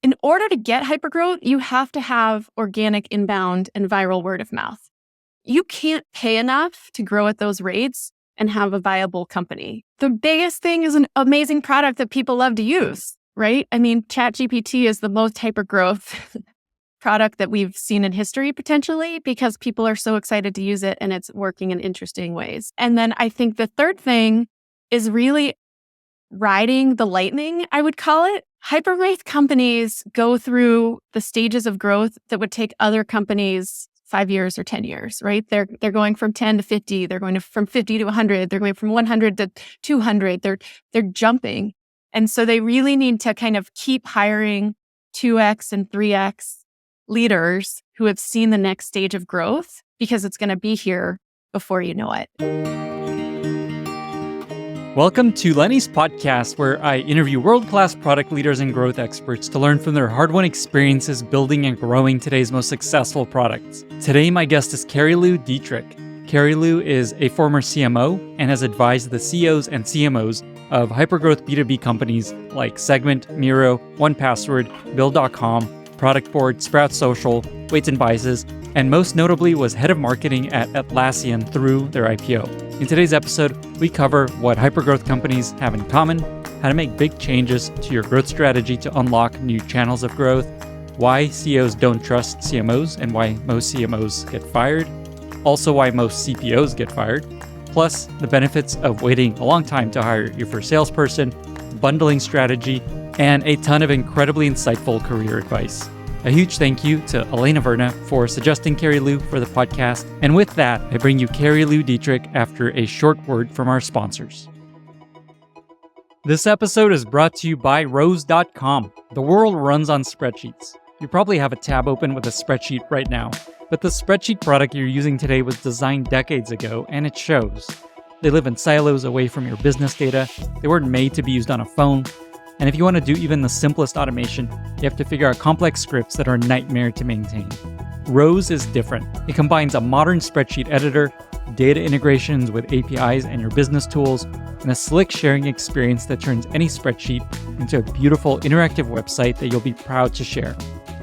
In order to get hypergrowth, you have to have organic inbound and viral word of mouth. You can't pay enough to grow at those rates and have a viable company. The biggest thing is an amazing product that people love to use, right? I mean, ChatGPT is the most hypergrowth product that we've seen in history potentially because people are so excited to use it and it's working in interesting ways. And then I think the third thing is really riding the lightning, I would call it. Hypergrowth companies go through the stages of growth that would take other companies 5 years or 10 years, right? They're going from 10 to 50. They're going from 50 to 100. They're going from 100 to 200. They're jumping. And so they really need to kind of keep hiring 2x and 3x leaders who have seen the next stage of growth because it's going to be here before you know it. Welcome to Lenny's podcast, where I interview world-class product leaders and growth experts to learn from their hard-won experiences building and growing today's most successful products. Today, my guest is Carilu Dietrich. Carilu is a former CMO and has advised the CEOs and CMOs of hypergrowth B2B companies like Segment, Miro, 1Password, Bill.com, Productboard, Sprout Social, Weights and Biases, and most notably was head of marketing at Atlassian through their IPO. In today's episode, we cover what hypergrowth companies have in common, how to make big changes to your growth strategy to unlock new channels of growth, why CEOs don't trust CMOs and why most CMOs get fired, also why most CPOs get fired, plus the benefits of waiting a long time to hire your first salesperson, bundling strategy, and a ton of incredibly insightful career advice. A huge thank you to Elena Verna for suggesting Carilu for the podcast. And with that, I bring you Carilu Dietrich after a short word from our sponsors. This episode is brought to you by Rose.com. The world runs on spreadsheets. You probably have a tab open with a spreadsheet right now, but the spreadsheet product you're using today was designed decades ago, and it shows. They live in silos away from your business data. They weren't made to be used on a phone. And if you want to do even the simplest automation, you have to figure out complex scripts that are a nightmare to maintain. Rose is different. It combines a modern spreadsheet editor, data integrations with APIs and your business tools, and a slick sharing experience that turns any spreadsheet into a beautiful interactive website that you'll be proud to share.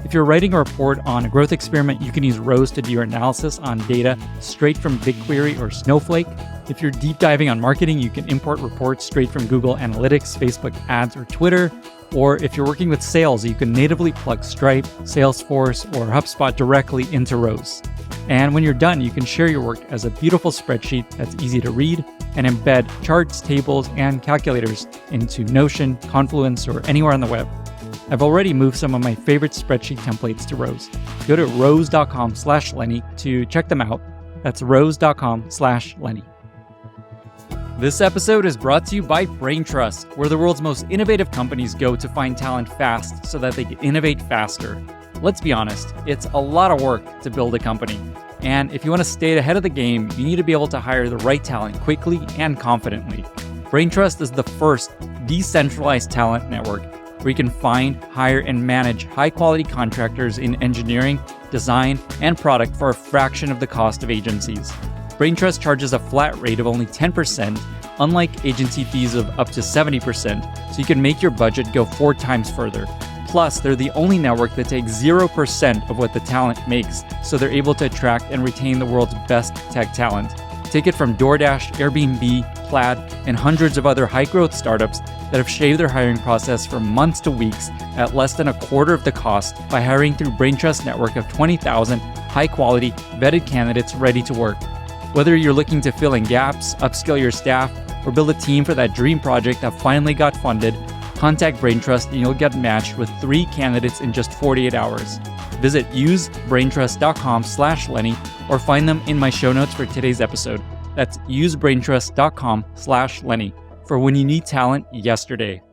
If you're writing a report on a growth experiment, you can use Rose to do your analysis on data straight from BigQuery or Snowflake. If you're deep diving on marketing, you can import reports straight from Google Analytics, Facebook ads, or Twitter. Or if you're working with sales, you can natively plug Stripe, Salesforce, or HubSpot directly into Rose. And when you're done, you can share your work as a beautiful spreadsheet that's easy to read and embed charts, tables, and calculators into Notion, Confluence, or anywhere on the web. I've already moved some of my favorite spreadsheet templates to Rose. Go to rose.com/Lenny to check them out. That's rose.com/Lenny. This episode is brought to you by Braintrust, where the world's most innovative companies go to find talent fast so that they can innovate faster. Let's be honest, it's a lot of work to build a company. And if you want to stay ahead of the game, you need to be able to hire the right talent quickly and confidently. Braintrust is the first decentralized talent network where you can find, hire, and manage high-quality contractors in engineering, design, and product for a fraction of the cost of agencies. Braintrust charges a flat rate of only 10%, unlike agency fees of up to 70%, so you can make your budget go 4 times further. Plus, they're the only network that takes 0% of what the talent makes, so they're able to attract and retain the world's best tech talent. Take it from DoorDash, Airbnb, Plaid, and hundreds of other high-growth startups that have shaved their hiring process from months to weeks at less than a quarter of the cost by hiring through Braintrust's network of 20,000 high-quality, vetted candidates ready to work. Whether you're looking to fill in gaps, upskill your staff, or build a team for that dream project that finally got funded, contact Braintrust and you'll get matched with 3 candidates in just 48 hours. Visit usebraintrust.com/Lenny or find them in my show notes for today's episode. That's usebraintrust.com/Lenny for when you need talent yesterday.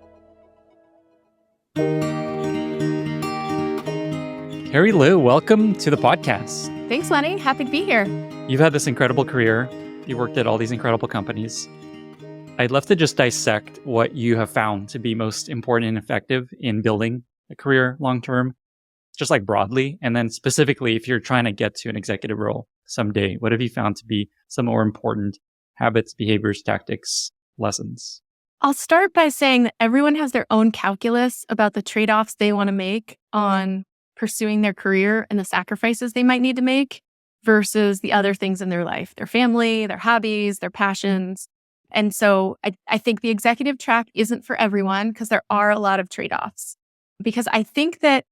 Carilu, welcome to the podcast. Thanks, Lenny. Happy to be here. You've had this incredible career. You worked at all these incredible companies. I'd love to just dissect what you have found to be most important and effective in building a career long-term, just like broadly. And then specifically, if you're trying to get to an executive role someday, what have you found to be some more important habits, behaviors, tactics, lessons? I'll start by saying that everyone has their own calculus about the trade-offs they want to make on pursuing their career and the sacrifices they might need to make versus the other things in their life, their family, their hobbies, their passions. And so I think the executive track isn't for everyone because there are a lot of trade-offs. Because I think that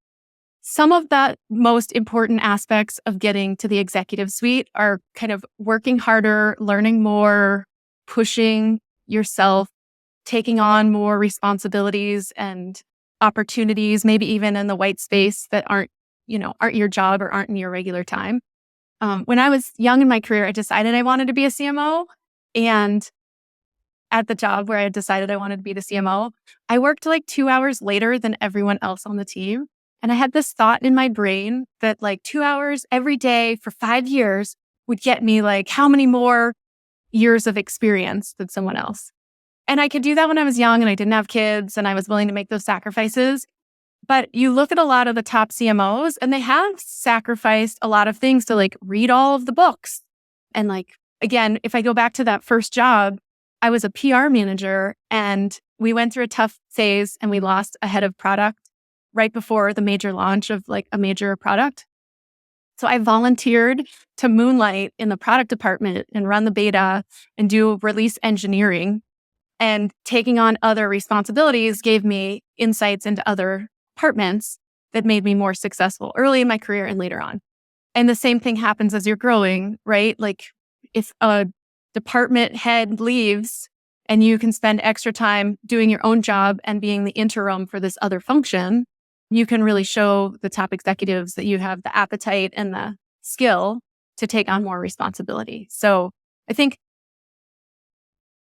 some of the most important aspects of getting to the executive suite are kind of working harder, learning more, pushing yourself, taking on more responsibilities and opportunities, maybe even in the white space that aren't your job or aren't in your regular time. When I was young in my career, I decided I wanted to be a CMO. And at the job where I had decided I wanted to be the CMO, I worked like 2 hours later than everyone else on the team. And I had this thought in my brain that like 2 hours every day for 5 years would get me like how many more years of experience than someone else. And I could do that when I was young and I didn't have kids and I was willing to make those sacrifices. But you look at a lot of the top CMOs and they have sacrificed a lot of things to like read all of the books. And like, again, if I go back to that first job, I was a PR manager and we went through a tough phase and we lost a head of product right before the major launch of like a major product. So I volunteered to moonlight in the product department and run the beta and do release engineering. And taking on other responsibilities gave me insights into other departments that made me more successful early in my career and later on. And the same thing happens as you're growing, right? Like if a department head leaves and you can spend extra time doing your own job and being the interim for this other function, you can really show the top executives that you have the appetite and the skill to take on more responsibility. So I think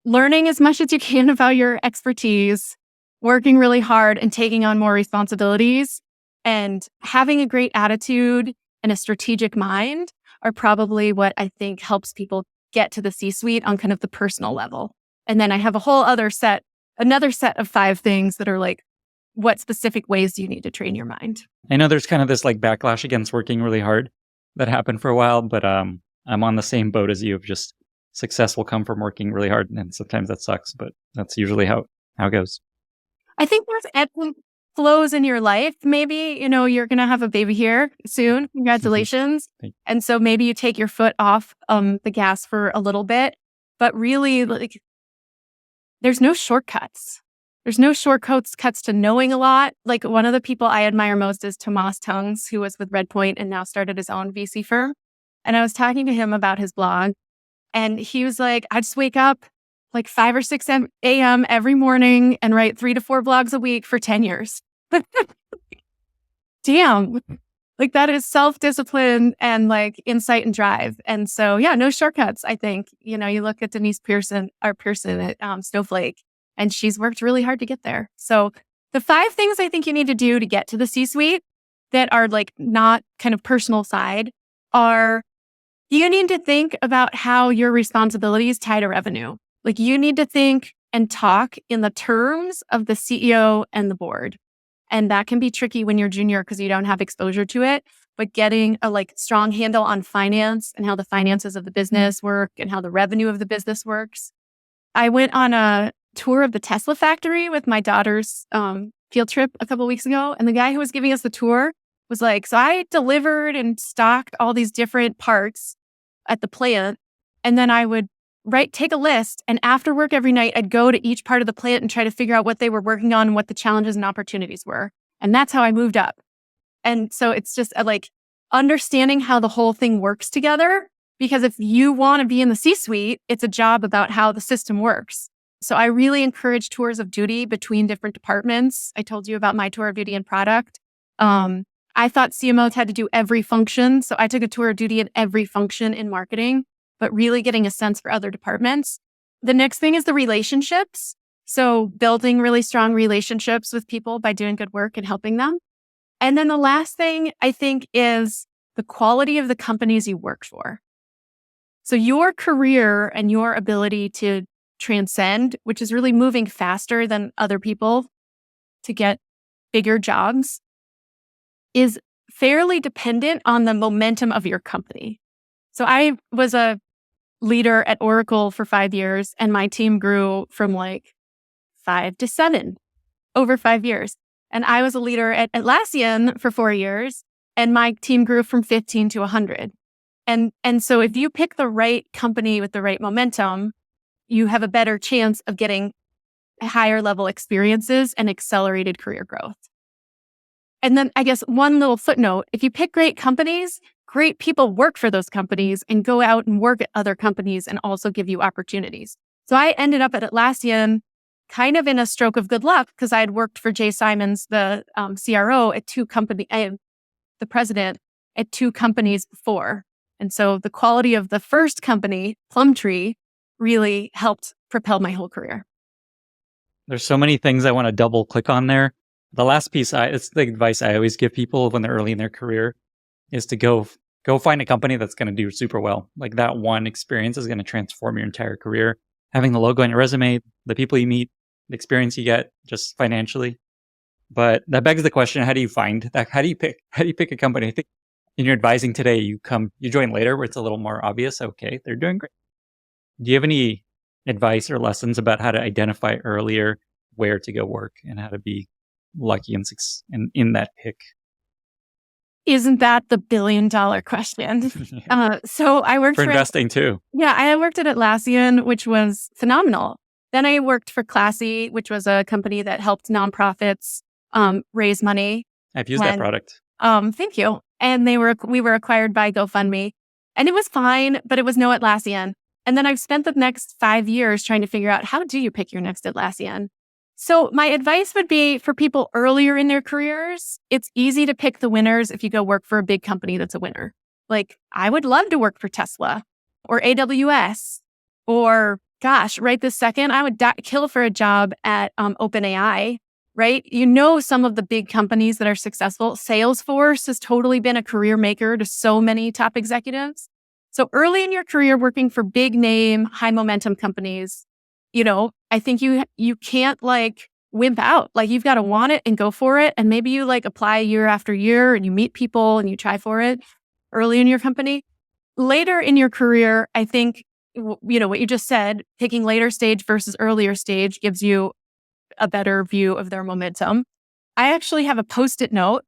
learning as much as you can about your expertise, working really hard and taking on more responsibilities, and having a great attitude and a strategic mind are probably what I think helps people get to the C-suite on kind of the personal level. And then I have a whole another set of 5 things that are like, what specific ways do you need to train your mind? I know there's kind of this like backlash against working really hard that happened for a while, but I'm on the same boat as you of just success will come from working really hard. And sometimes that sucks, but that's usually how it goes. I think there's ebbs and flows in your life. Maybe, you're going to have a baby here soon. Congratulations. And so maybe you take your foot off the gas for a little bit, but really like there's no shortcuts. There's no shortcuts to knowing a lot. Like one of the people I admire most is Tomas Tungs, who was with Redpoint and now started his own VC firm. And I was talking to him about his blog and he was like, I just wake up like 5 or 6 a.m. every morning and write 3 to 4 blogs a week for 10 years. Damn. Like that is self-discipline and like insight and drive. And so, yeah, no shortcuts. I think, you look at Denise Pearson at Snowflake, and she's worked really hard to get there. So the 5 things I think you need to do to get to the C-suite that are like not kind of personal side are you need to think about how your responsibilities tie to revenue. Like you need to think and talk in the terms of the CEO and the board. And that can be tricky when you're junior because you don't have exposure to it, but getting a like strong handle on finance and how the finances of the business work and how the revenue of the business works. I went on a tour of the Tesla factory with my daughter's field trip a couple of weeks ago. And the guy who was giving us the tour was like, so I delivered and stocked all these different parts at the plant. And then I would take a list. And after work every night, I'd go to each part of the plant and try to figure out what they were working on and what the challenges and opportunities were. And that's how I moved up. And so it's just like understanding how the whole thing works together. Because if you want to be in the C-suite, it's a job about how the system works. So I really encourage tours of duty between different departments. I told you about my tour of duty in product. I thought CMOs had to do every function. So I took a tour of duty in every function in marketing, but really getting a sense for other departments. The next thing is the relationships. So building really strong relationships with people by doing good work and helping them. And then the last thing I think is the quality of the companies you work for. So your career and your ability to transcend, which is really moving faster than other people to get bigger jobs, is fairly dependent on the momentum of your company. So I was a leader at Oracle for 5 years, and my team grew from like 5 to 7 over 5 years. And I was a leader at Atlassian for 4 years, and my team grew from 15 to 100. And so if you pick the right company with the right momentum, you have a better chance of getting higher level experiences and accelerated career growth. And then I guess one little footnote, if you pick great companies, great people work for those companies and go out and work at other companies and also give you opportunities. So I ended up at Atlassian kind of in a stroke of good luck because I had worked for Jay Simons, the CRO at the president at 2 companies before. And so the quality of the first company, Plumtree, really helped propel my whole career. There's so many things I want to double click on there. The last piece, it's the advice I always give people when they're early in their career, is to go find a company that's going to do super well. Like that one experience is going to transform your entire career. Having the logo on your resume, the people you meet, the experience you get just financially. But that begs the question, how do you find that? How do you pick a company? I think in your advising today, you join later where it's a little more obvious. Okay, they're doing great. Do you have any advice or lessons about how to identify earlier where to go work and how to be lucky in that pick? Isn't that the billion-dollar question? So I worked for investing too. Yeah, I worked at Atlassian, which was phenomenal. Then I worked for Classy, which was a company that helped nonprofits raise money. I've used that product. Thank you. And we were acquired by GoFundMe, and it was fine, but it was no Atlassian. And then I've spent the next 5 years trying to figure out, how do you pick your next Atlassian? So my advice would be for people earlier in their careers, it's easy to pick the winners if you go work for a big company that's a winner. Like, I would love to work for Tesla or AWS, or gosh, right this second, I would kill for a job at OpenAI, right? You know, some of the big companies that are successful, Salesforce has totally been a career maker to so many top executives. So early in your career, working for big name, high momentum companies, I think you can't wimp out. Like, you've got to want it and go for it. And maybe you apply year after year and you meet people and you try for it early in your company. Later in your career, I think, what you just said, picking later stage versus earlier stage gives you a better view of their momentum. I actually have a Post-it note,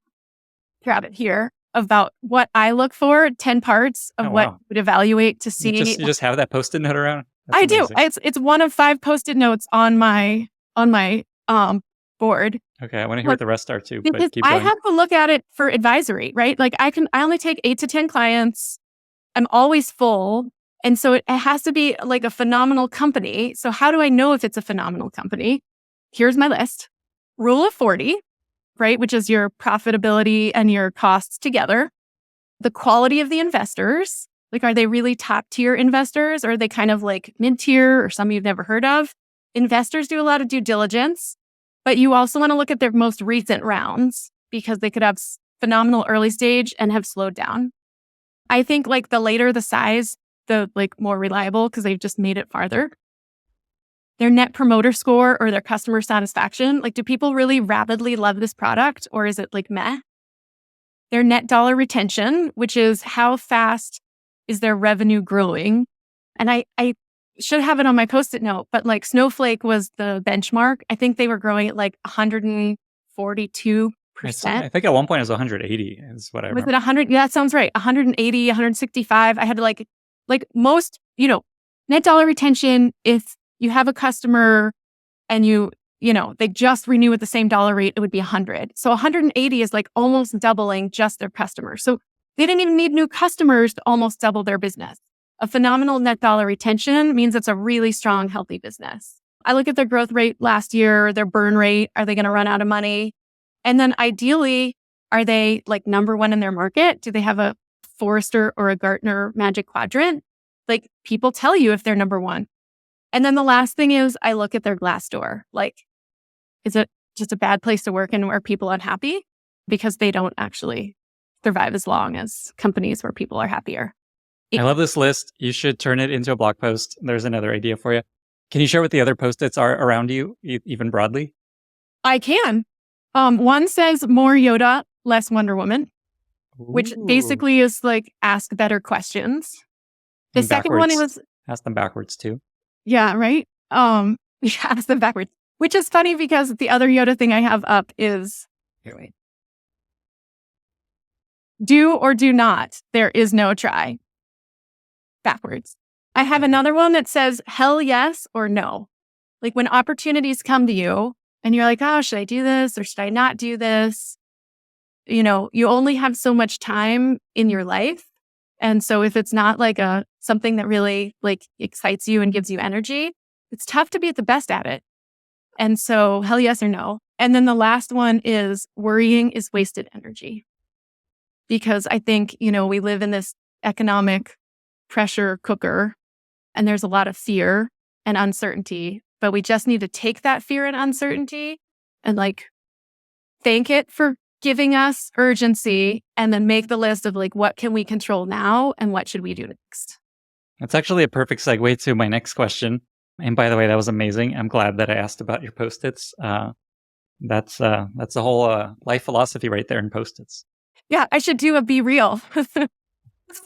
grab it here, about what I look for, 10 parts of what would evaluate to see. You just have that Post-it note around? That's amazing. I do. It's one of 5 Post-it notes on my board. Okay, I want to hear what the rest are too. Because but keep going. I have to look at it for advisory, right? Like I only take 8 to 10 clients. I'm always full. And so it has to be like a phenomenal company. So how do I know if it's a phenomenal company? Here's my list. Rule of 40, right? Which is your profitability and your costs together. The quality of the investors. Like, are they really top tier investors, or are they kind of like mid tier or some you've never heard of? Investors do a lot of due diligence, but you also want to look at their most recent rounds because they could have phenomenal early stage and have slowed down. I think the later the size, the more reliable because they've just made it farther. Their net promoter score or their customer satisfaction. Do people really rapidly love this product, or is it meh? Their net dollar retention, which is how fast is their revenue growing? And I should have it on my Post-it note, but Snowflake was the benchmark. I think they were growing at 142%. I think at one point it was 180 is what I remember. Was it 100? Yeah, that sounds right. 180, 165. I had to most, net dollar retention, if you have a customer and they just renew at the same dollar rate, it would be 100. So 180 is almost doubling just their customers. So they didn't even need new customers to almost double their business. A phenomenal net dollar retention means it's a really strong, healthy business. I look at their growth rate last year, their burn rate. Are they going to run out of money? And then ideally, are they number one in their market? Do they have a Forrester or a Gartner Magic Quadrant? People tell you if they're number one. And then the last thing is I look at their Glassdoor. Is it just a bad place to work and are people unhappy? Because they don't actually survive as long as companies where people are happier. I love this list. You should turn it into a blog post. There's another idea for you. Can you share what the other Post-its are around you, even broadly? I can. One says more Yoda, less Wonder Woman, which basically is ask better questions. The and second one was... Ask them backwards too. Yeah, right? Ask them backwards. Which is funny because the other Yoda thing I have up is, here, wait. Do or do not. There is no try. Backwards. I have another one that says hell yes or no. Like when opportunities come to you and you're like, oh, should I do this or should I not do this? You know, you only have so much time in your life. And so if it's not like something that really like excites you and gives you energy, it's tough to be at the best at it. And so hell yes or no. And then the last one is worrying is wasted energy. Because I think, you know, we live in this economic pressure cooker and there's a lot of fear and uncertainty, but we just need to take that fear and uncertainty and like thank it for giving us urgency and then make the list of like, what can we control now and what should we do next? That's actually a perfect segue to my next question. And by the way, that was amazing. I'm glad that I asked about your Post-its. That's the whole life philosophy right there in Post-its. Yeah, I should do a Be Real. That's what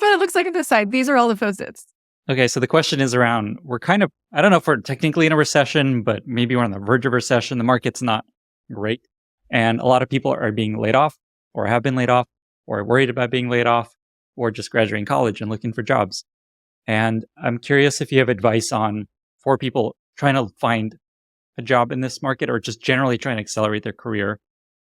it looks like on this side. These are all the Post-its. Okay, so the question is around, we're kind of, I don't know if we're technically in a recession, but maybe we're on the verge of recession. The market's not great. And a lot of people are being laid off or have been laid off or are worried about being laid off or just graduating college and looking for jobs. And I'm curious if you have advice for people trying to find a job in this market or just generally trying to accelerate their career.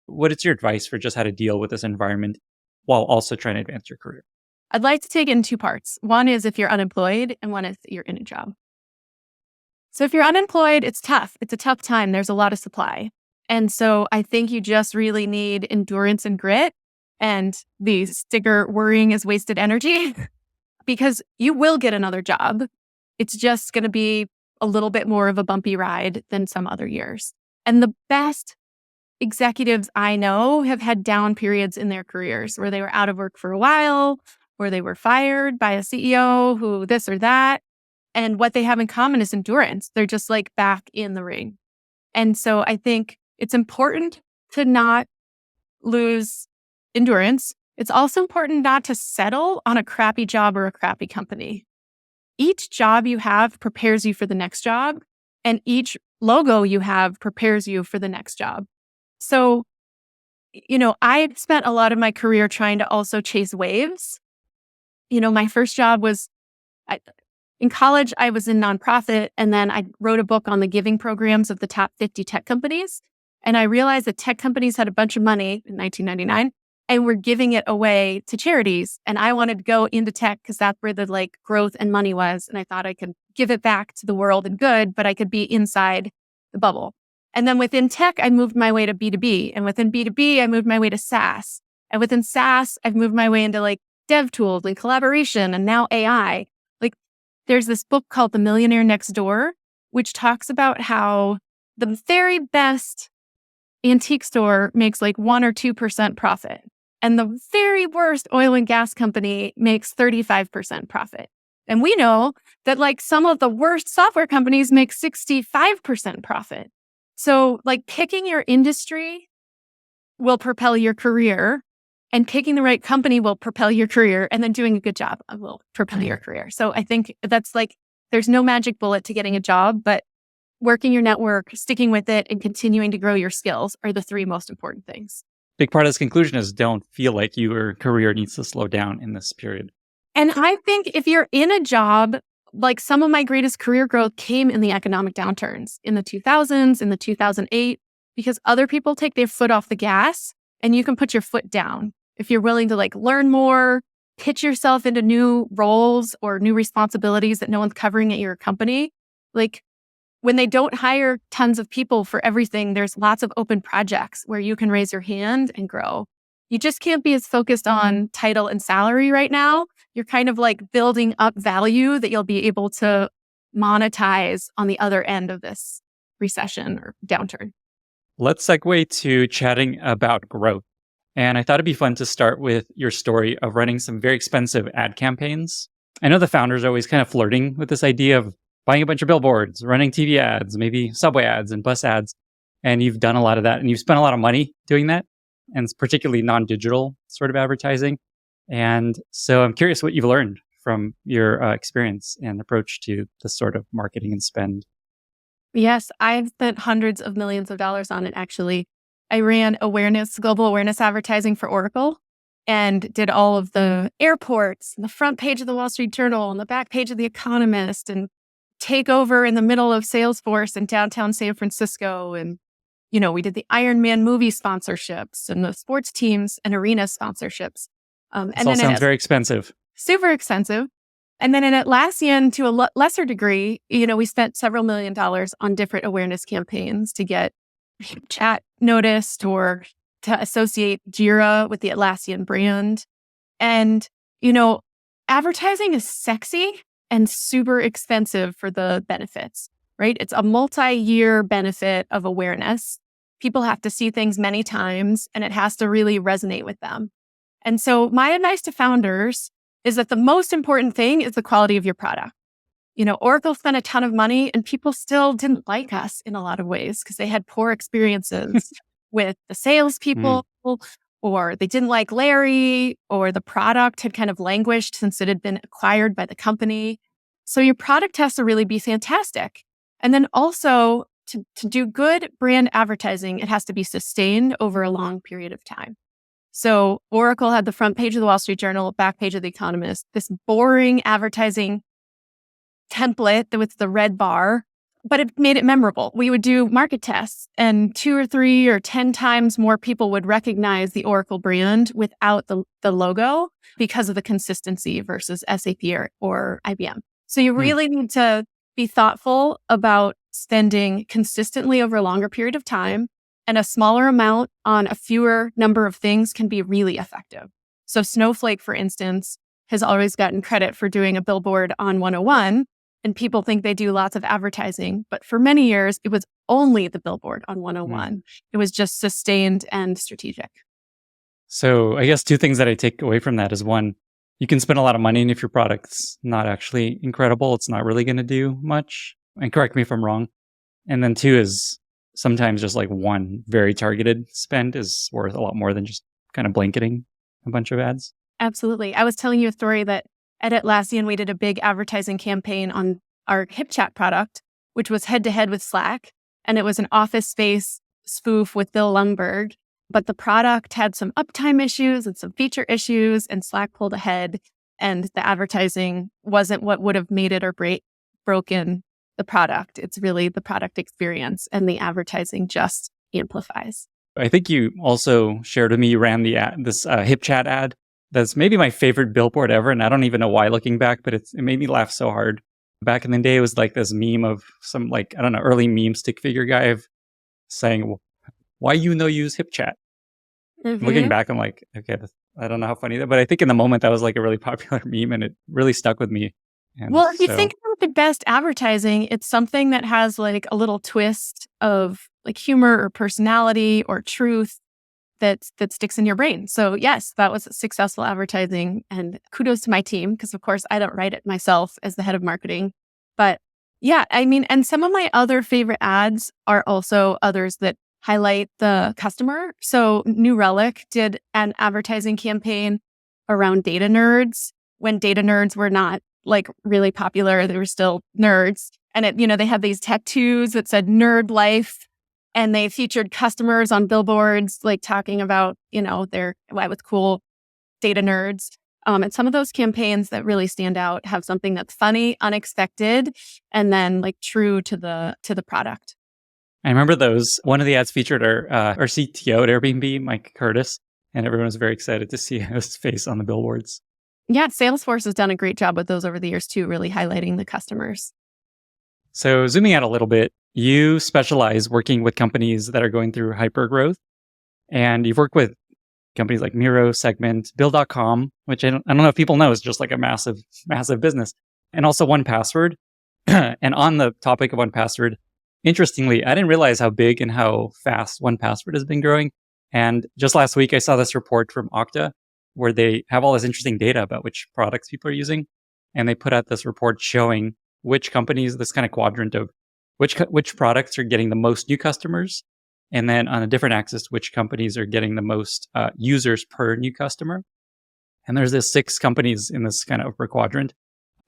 What is your advice for just how to deal with this environment while also trying to advance your career? I'd like to take it in two parts. One is if you're unemployed and one is you're in a job. So if you're unemployed, it's tough. It's a tough time. There's a lot of supply. And so I think you just really need endurance and grit and the sticker worrying is wasted energy because you will get another job. It's just going to be a little bit more of a bumpy ride than some other years. And the best executives I know have had down periods in their careers where they were out of work for a while, or they were fired by a CEO who this or that. And what they have in common is endurance. They're just like back in the ring. And so I think it's important to not lose endurance. It's also important not to settle on a crappy job or a crappy company. Each job you have prepares you for the next job, and each logo you have prepares you for the next job. So, you know, I spent a lot of my career trying to also chase waves. You know, my first job was in college, I was in nonprofit, and then I wrote a book on the giving programs of the top 50 tech companies. And I realized that tech companies had a bunch of money in 1999 and were giving it away to charities. And I wanted to go into tech because that's where the like growth and money was. And I thought I could give it back to the world and good, but I could be inside the bubble. And then within tech, I moved my way to B2B. And within B2B, I moved my way to SaaS. And within SaaS, I've moved my way into like dev tools and collaboration and now AI. Like there's this book called The Millionaire Next Door, which talks about how the very best antique store makes like 1 or 2% profit. And the very worst oil and gas company makes 35% profit. And we know that like some of the worst software companies make 65% profit. So like picking your industry will propel your career, and picking the right company will propel your career, and then doing a good job will propel your career. So I think that's like, there's no magic bullet to getting a job, but working your network, sticking with it, and continuing to grow your skills are the three most important things. Big part of this conclusion is don't feel like your career needs to slow down in this period. And I think if you're in a job, like some of my greatest career growth came in the economic downturns in the 2000s, in the 2008, because other people take their foot off the gas and you can put your foot down. If you're willing to like learn more, pitch yourself into new roles or new responsibilities that no one's covering at your company, like when they don't hire tons of people for everything, there's lots of open projects where you can raise your hand and grow. You just can't be as focused on title and salary right now. You're kind of like building up value that you'll be able to monetize on the other end of this recession or downturn. Let's segue to chatting about growth. And I thought it'd be fun to start with your story of running some very expensive ad campaigns. I know the founders are always kind of flirting with this idea of buying a bunch of billboards, running TV ads, maybe subway ads and bus ads. And you've done a lot of that and you've spent a lot of money doing that, and it's particularly non-digital sort of advertising. And so I'm curious what you've learned from your experience and approach to this sort of marketing and spend. Yes, I've spent hundreds of millions of dollars on it, actually. I ran global awareness advertising for Oracle and did all of the airports and the front page of the Wall Street Journal and the back page of The Economist and take over in the middle of Salesforce in downtown San Francisco. And, we did the Iron Man movie sponsorships and the sports teams and arena sponsorships. This all sounds very expensive. Super expensive. And then in Atlassian, to a lesser degree, we spent several $1,000,000 on different awareness campaigns to get chat noticed or to associate Jira with the Atlassian brand. And, advertising is sexy and super expensive for the benefits, right? It's a multi-year benefit of awareness. People have to see things many times and it has to really resonate with them. And so my advice to founders is that the most important thing is the quality of your product. Oracle spent a ton of money and people still didn't like us in a lot of ways because they had poor experiences with the salespeople, or they didn't like Larry, or the product had kind of languished since it had been acquired by the company. So your product has to really be fantastic. And then also to do good brand advertising, it has to be sustained over a long period of time. So Oracle had the front page of the Wall Street Journal, back page of The Economist, this boring advertising template with the red bar, but it made it memorable. We would do market tests and 2 or 3 or 10 times more people would recognize the Oracle brand without the logo because of the consistency versus SAP or IBM. So you really need to be thoughtful about spending consistently over a longer period of time, and a smaller amount on a fewer number of things can be really effective. So Snowflake, for instance, has always gotten credit for doing a billboard on 101, and people think they do lots of advertising. But for many years, it was only the billboard on 101. It was just sustained and strategic. So I guess 2 things that I take away from that is, 1, you can spend a lot of money, and if your product's not actually incredible, it's not really going to do much. And correct me if I'm wrong. And then 2 is sometimes just like one very targeted spend is worth a lot more than just kind of blanketing a bunch of ads. Absolutely. I was telling you a story that at Atlassian, we did a big advertising campaign on our HipChat product, which was head to head with Slack. And it was an Office Space spoof with Bill Lundberg. But the product had some uptime issues and some feature issues, and Slack pulled ahead. And the advertising wasn't what would have made it or broken the product. It's really the product experience, and the advertising just amplifies. I think you also shared with me you ran this HipChat ad. That's maybe my favorite billboard ever, and I don't even know why looking back, but it made me laugh so hard. Back in the day, it was like this meme of some early meme stick figure guy saying, "Why use HipChat?" Looking back, I'm like, okay, I don't know how funny that, but I think in the moment that was like a really popular meme, and it really stuck with me. And well, if you think about the best advertising, it's something that has like a little twist of like humor or personality or truth that sticks in your brain. So yes, that was successful advertising, and kudos to my team, because of course I don't write it myself as the head of marketing. But yeah, I mean, and some of my other favorite ads are also others that highlight the customer. So New Relic did an advertising campaign around data nerds when data nerds were not like really popular. They were still nerds. And they had these tattoos that said nerd life. And they featured customers on billboards, like talking about, why with cool data nerds. And some of those campaigns that really stand out have something that's funny, unexpected, and then like true to the product. I remember those. One of the ads featured our CTO at Airbnb, Mike Curtis, and everyone was very excited to see his face on the billboards. Yeah, Salesforce has done a great job with those over the years too, really highlighting the customers. So zooming out a little bit, you specialize working with companies that are going through hypergrowth, and you've worked with companies like Miro, Segment, Bill.com, which I don't know if people know is just like a massive, massive business, and also 1Password. And on the topic of 1Password, interestingly, I didn't realize how big and how fast 1Password has been growing. And just last week, I saw this report from Okta where they have all this interesting data about which products people are using. And they put out this report showing which companies, this kind of quadrant of which products are getting the most new customers. And then on a different axis, which companies are getting the most users per new customer. And there's this 6 companies in this kind of upper quadrant: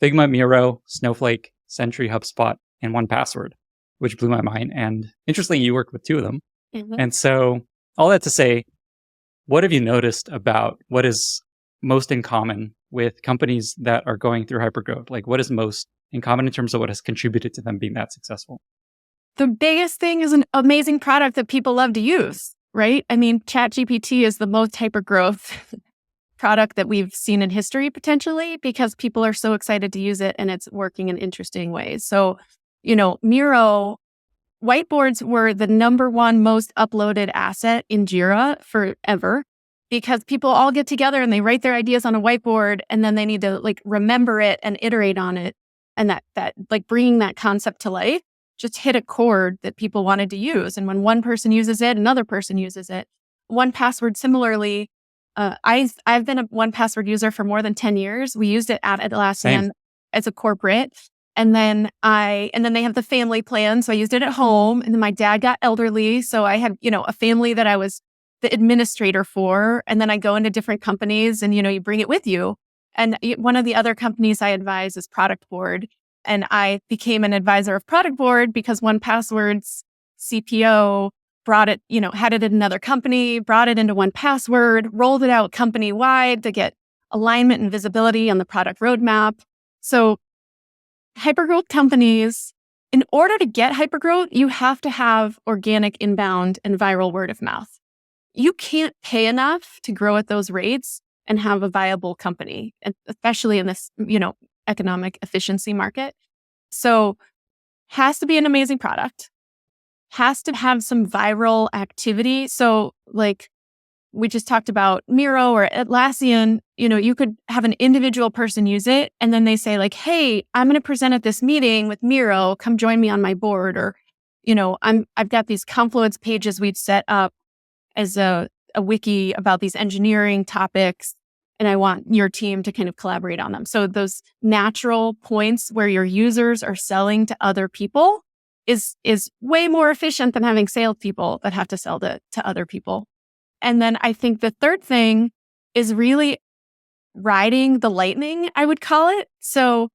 Figma, Miro, Snowflake, Sentry, HubSpot, and 1Password. which blew my mind. And interestingly, you worked with two of them. Mhm. And so all that to say, what have you noticed about what is most in common with companies that are going through hypergrowth? Like, what is most in common in terms of what has contributed to them being that successful? The biggest thing is an amazing product that people love to use, right? I mean, ChatGPT is the most hypergrowth product that we've seen in history potentially because people are so excited to use it and it's working in interesting ways. So, Miro whiteboards were the number one most uploaded asset in Jira forever because people all get together and they write their ideas on a whiteboard and then they need to remember it and iterate on it. And that bringing that concept to life just hit a chord that people wanted to use. And when one person uses it, another person uses it. 1Password similarly, I've been a 1Password user for more than 10 years. We used it at Atlassian Same. as a corporate. And then they have the family plan. So I used it at home. And then my dad got elderly. So I had, a family that I was the administrator for. And then I go into different companies and, you bring it with you. And one of the other companies I advise is Productboard. And I became an advisor of Productboard because 1Password's CPO brought it, had it at another company, brought it into 1Password, rolled it out company wide to get alignment and visibility on the product roadmap. So hypergrowth companies, in order to get hypergrowth, you have to have organic inbound and viral word of mouth. You can't pay enough to grow at those rates and have a viable company, especially in this, economic efficiency market. So has to be an amazing product, has to have some viral activity. So we just talked about Miro or Atlassian, you could have an individual person use it and then they say hey, I'm going to present at this meeting with Miro, come join me on my board. Or, I've got these Confluence pages we'd set up as a wiki about these engineering topics. And I want your team to kind of collaborate on them. So those natural points where your users are selling to other people is way more efficient than having salespeople that have to sell to other people. And then I think the third thing is really riding the lightning, I would call it. So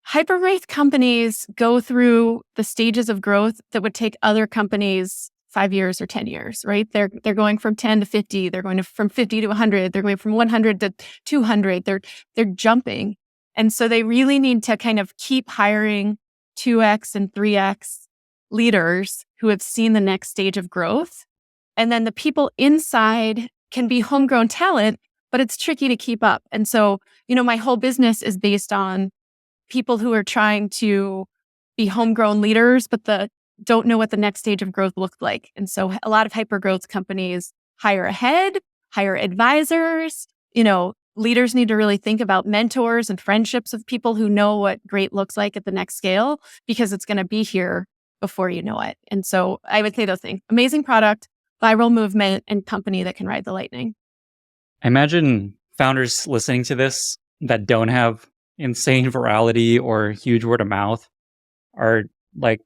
hypergrowth companies go through the stages of growth that would take other companies 5 years or 10 years, right? They're going from 10 to 50. They're going from 50 to 100. They're going from 100 to 200. They're jumping. And so they really need to kind of keep hiring 2x and 3x leaders who have seen the next stage of growth. And then the people inside can be homegrown talent, but it's tricky to keep up. And so, my whole business is based on people who are trying to be homegrown leaders, but don't know what the next stage of growth looked like. And so a lot of hypergrowth companies hire ahead, hire advisors. Leaders need to really think about mentors and friendships of people who know what great looks like at the next scale, because it's going to be here before you know it. And so I would say those things: amazing product, viral movement, and company that can ride the lightning. I imagine founders listening to this that don't have insane virality or huge word of mouth are like,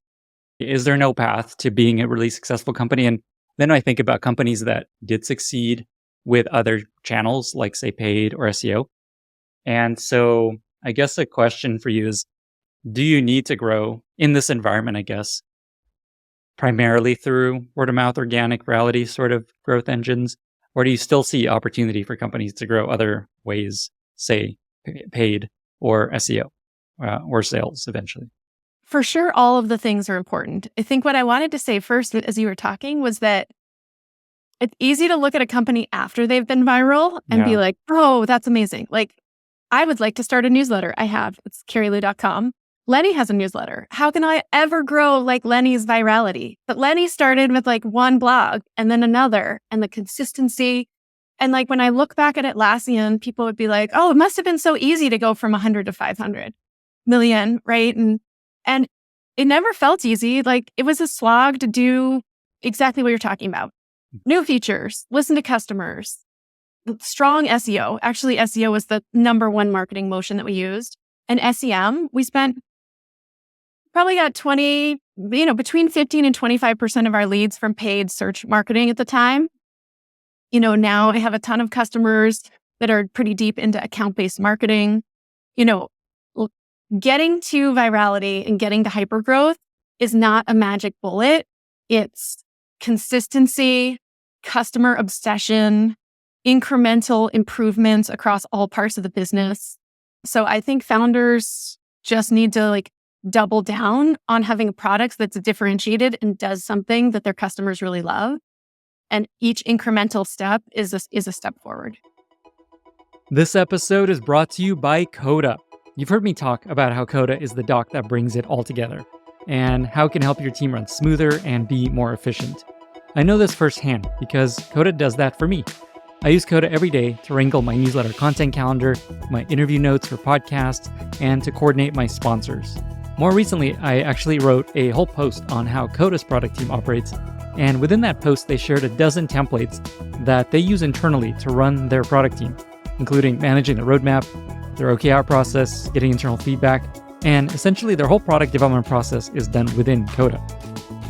is there no path to being a really successful company? And then I think about companies that did succeed with other channels, like say paid or SEO. And so I guess a question for you is, do you need to grow in this environment, I guess, primarily through word of mouth, organic, virality sort of growth engines? Or do you still see opportunity for companies to grow other ways, say paid or SEO or sales eventually? For sure, all of the things are important. I think what I wanted to say first, as you were talking, was that it's easy to look at a company after they've been viral and be like, oh, that's amazing. I would like to start a newsletter. I have. It's Carilu.com. Lenny has a newsletter. How can I ever grow like Lenny's virality? But Lenny started with one blog and then another, and the consistency. And when I look back at Atlassian, people would be like, oh, it must have been so easy to go from 100 to 500 million, right? And it never felt easy. It was a slog to do exactly what you're talking about. New features, listen to customers, strong SEO. Actually, SEO was the number one marketing motion that we used. And SEM, we spent probably got between 15 and 25% of our leads from paid search marketing at the time. Now I have a ton of customers that are pretty deep into account-based marketing. Getting to virality and getting to hypergrowth is not a magic bullet. It's consistency, customer obsession, incremental improvements across all parts of the business. So I think founders just need to double down on having a product that's differentiated and does something that their customers really love. And each incremental step is a step forward. This episode is brought to you by Coda. You've heard me talk about how Coda is the doc that brings it all together and how it can help your team run smoother and be more efficient. I know this firsthand because Coda does that for me. I use Coda every day to wrangle my newsletter content calendar, my interview notes for podcasts, and to coordinate my sponsors. More recently, I actually wrote a whole post on how Coda's product team operates, and within that post, they shared a dozen templates that they use internally to run their product team, including managing the roadmap, their OKR process, getting internal feedback, and essentially their whole product development process is done within Coda.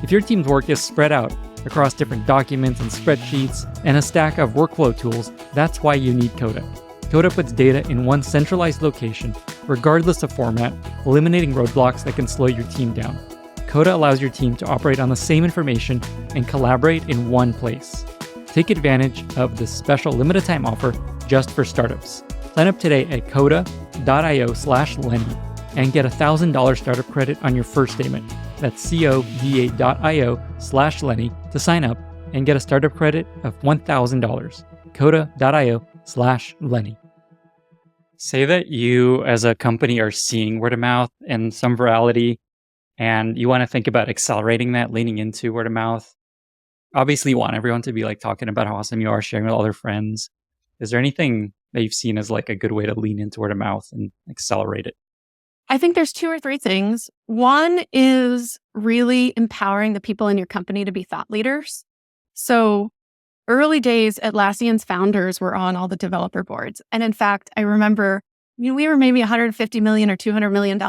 If your team's work is spread out across different documents and spreadsheets and a stack of workflow tools, that's why you need Coda. Coda puts data in one centralized location, regardless of format, eliminating roadblocks that can slow your team down. Coda allows your team to operate on the same information and collaborate in one place. Take advantage of this special limited time offer just for startups. Sign up today at coda.io/Lenny and get $1,000 startup credit on your first statement. That's coda.io/Lenny to sign up and get a startup credit of $1,000. coda.io/Lenny. Say that you as a company are seeing word of mouth in some virality and you want to think about accelerating that, leaning into word of mouth. Obviously, you want everyone to be talking about how awesome you are, sharing with all their friends. Is there anything that you've seen as a good way to lean into word of mouth and accelerate it? I think there's 2 or 3 things. One is really empowering the people in your company to be thought leaders. So early days, Atlassian's founders were on all the developer boards. And in fact, I remember we were maybe $150 million or $200 million.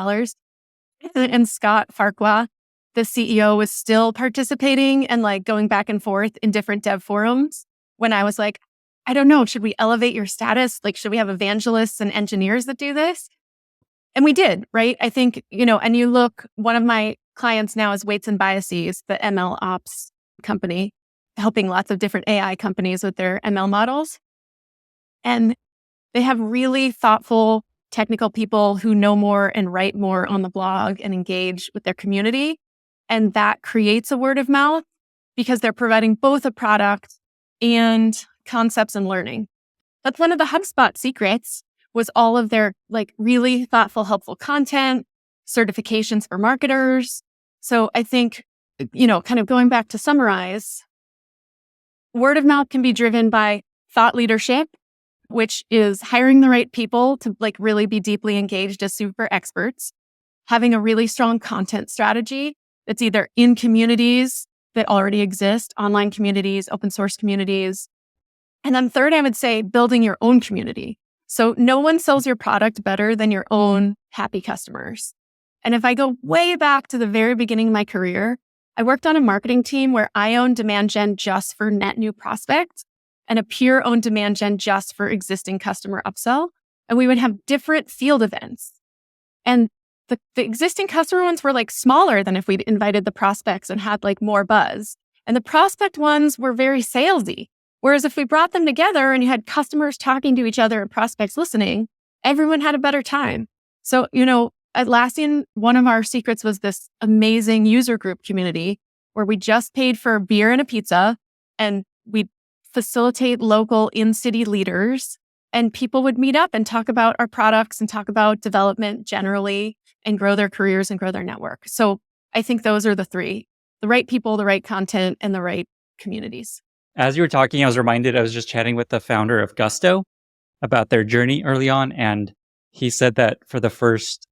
And Scott Farquhar, the CEO, was still participating and going back and forth in different dev forums when I was like, I don't know, should we elevate your status? Should we have evangelists and engineers that do this? And we did, right? I think, and you look, one of my clients now is Weights and Biases, the ML ops company, helping lots of different AI companies with their ML models. And they have really thoughtful technical people who know more and write more on the blog and engage with their community. And that creates a word of mouth because they're providing both a product and concepts and learning. That's one of the HubSpot secrets, was all of their really thoughtful, helpful content, certifications for marketers. So I think, kind of going back to summarize, word of mouth can be driven by thought leadership, which is hiring the right people to really be deeply engaged as super experts, having a really strong content strategy that's either in communities that already exist, online communities, open source communities. And then third, I would say building your own community. So no one sells your product better than your own happy customers. And if I go way back to the very beginning of my career, I worked on a marketing team where I owned demand gen just for net new prospects and a peer owned demand gen just for existing customer upsell. And we would have different field events. And the existing customer ones were smaller than if we'd invited the prospects and had more buzz. And the prospect ones were very salesy. Whereas if we brought them together and you had customers talking to each other and prospects listening, everyone had a better time. So, Atlassian, one of our secrets was this amazing user group community where we just paid for a beer and a pizza and we'd facilitate local in-city leaders and people would meet up and talk about our products and talk about development generally and grow their careers and grow their network. So I think those are the 3, the right people, the right content, and the right communities. As you were talking, I was reminded, I was just chatting with the founder of Gusto about their journey early on. And he said that for the first,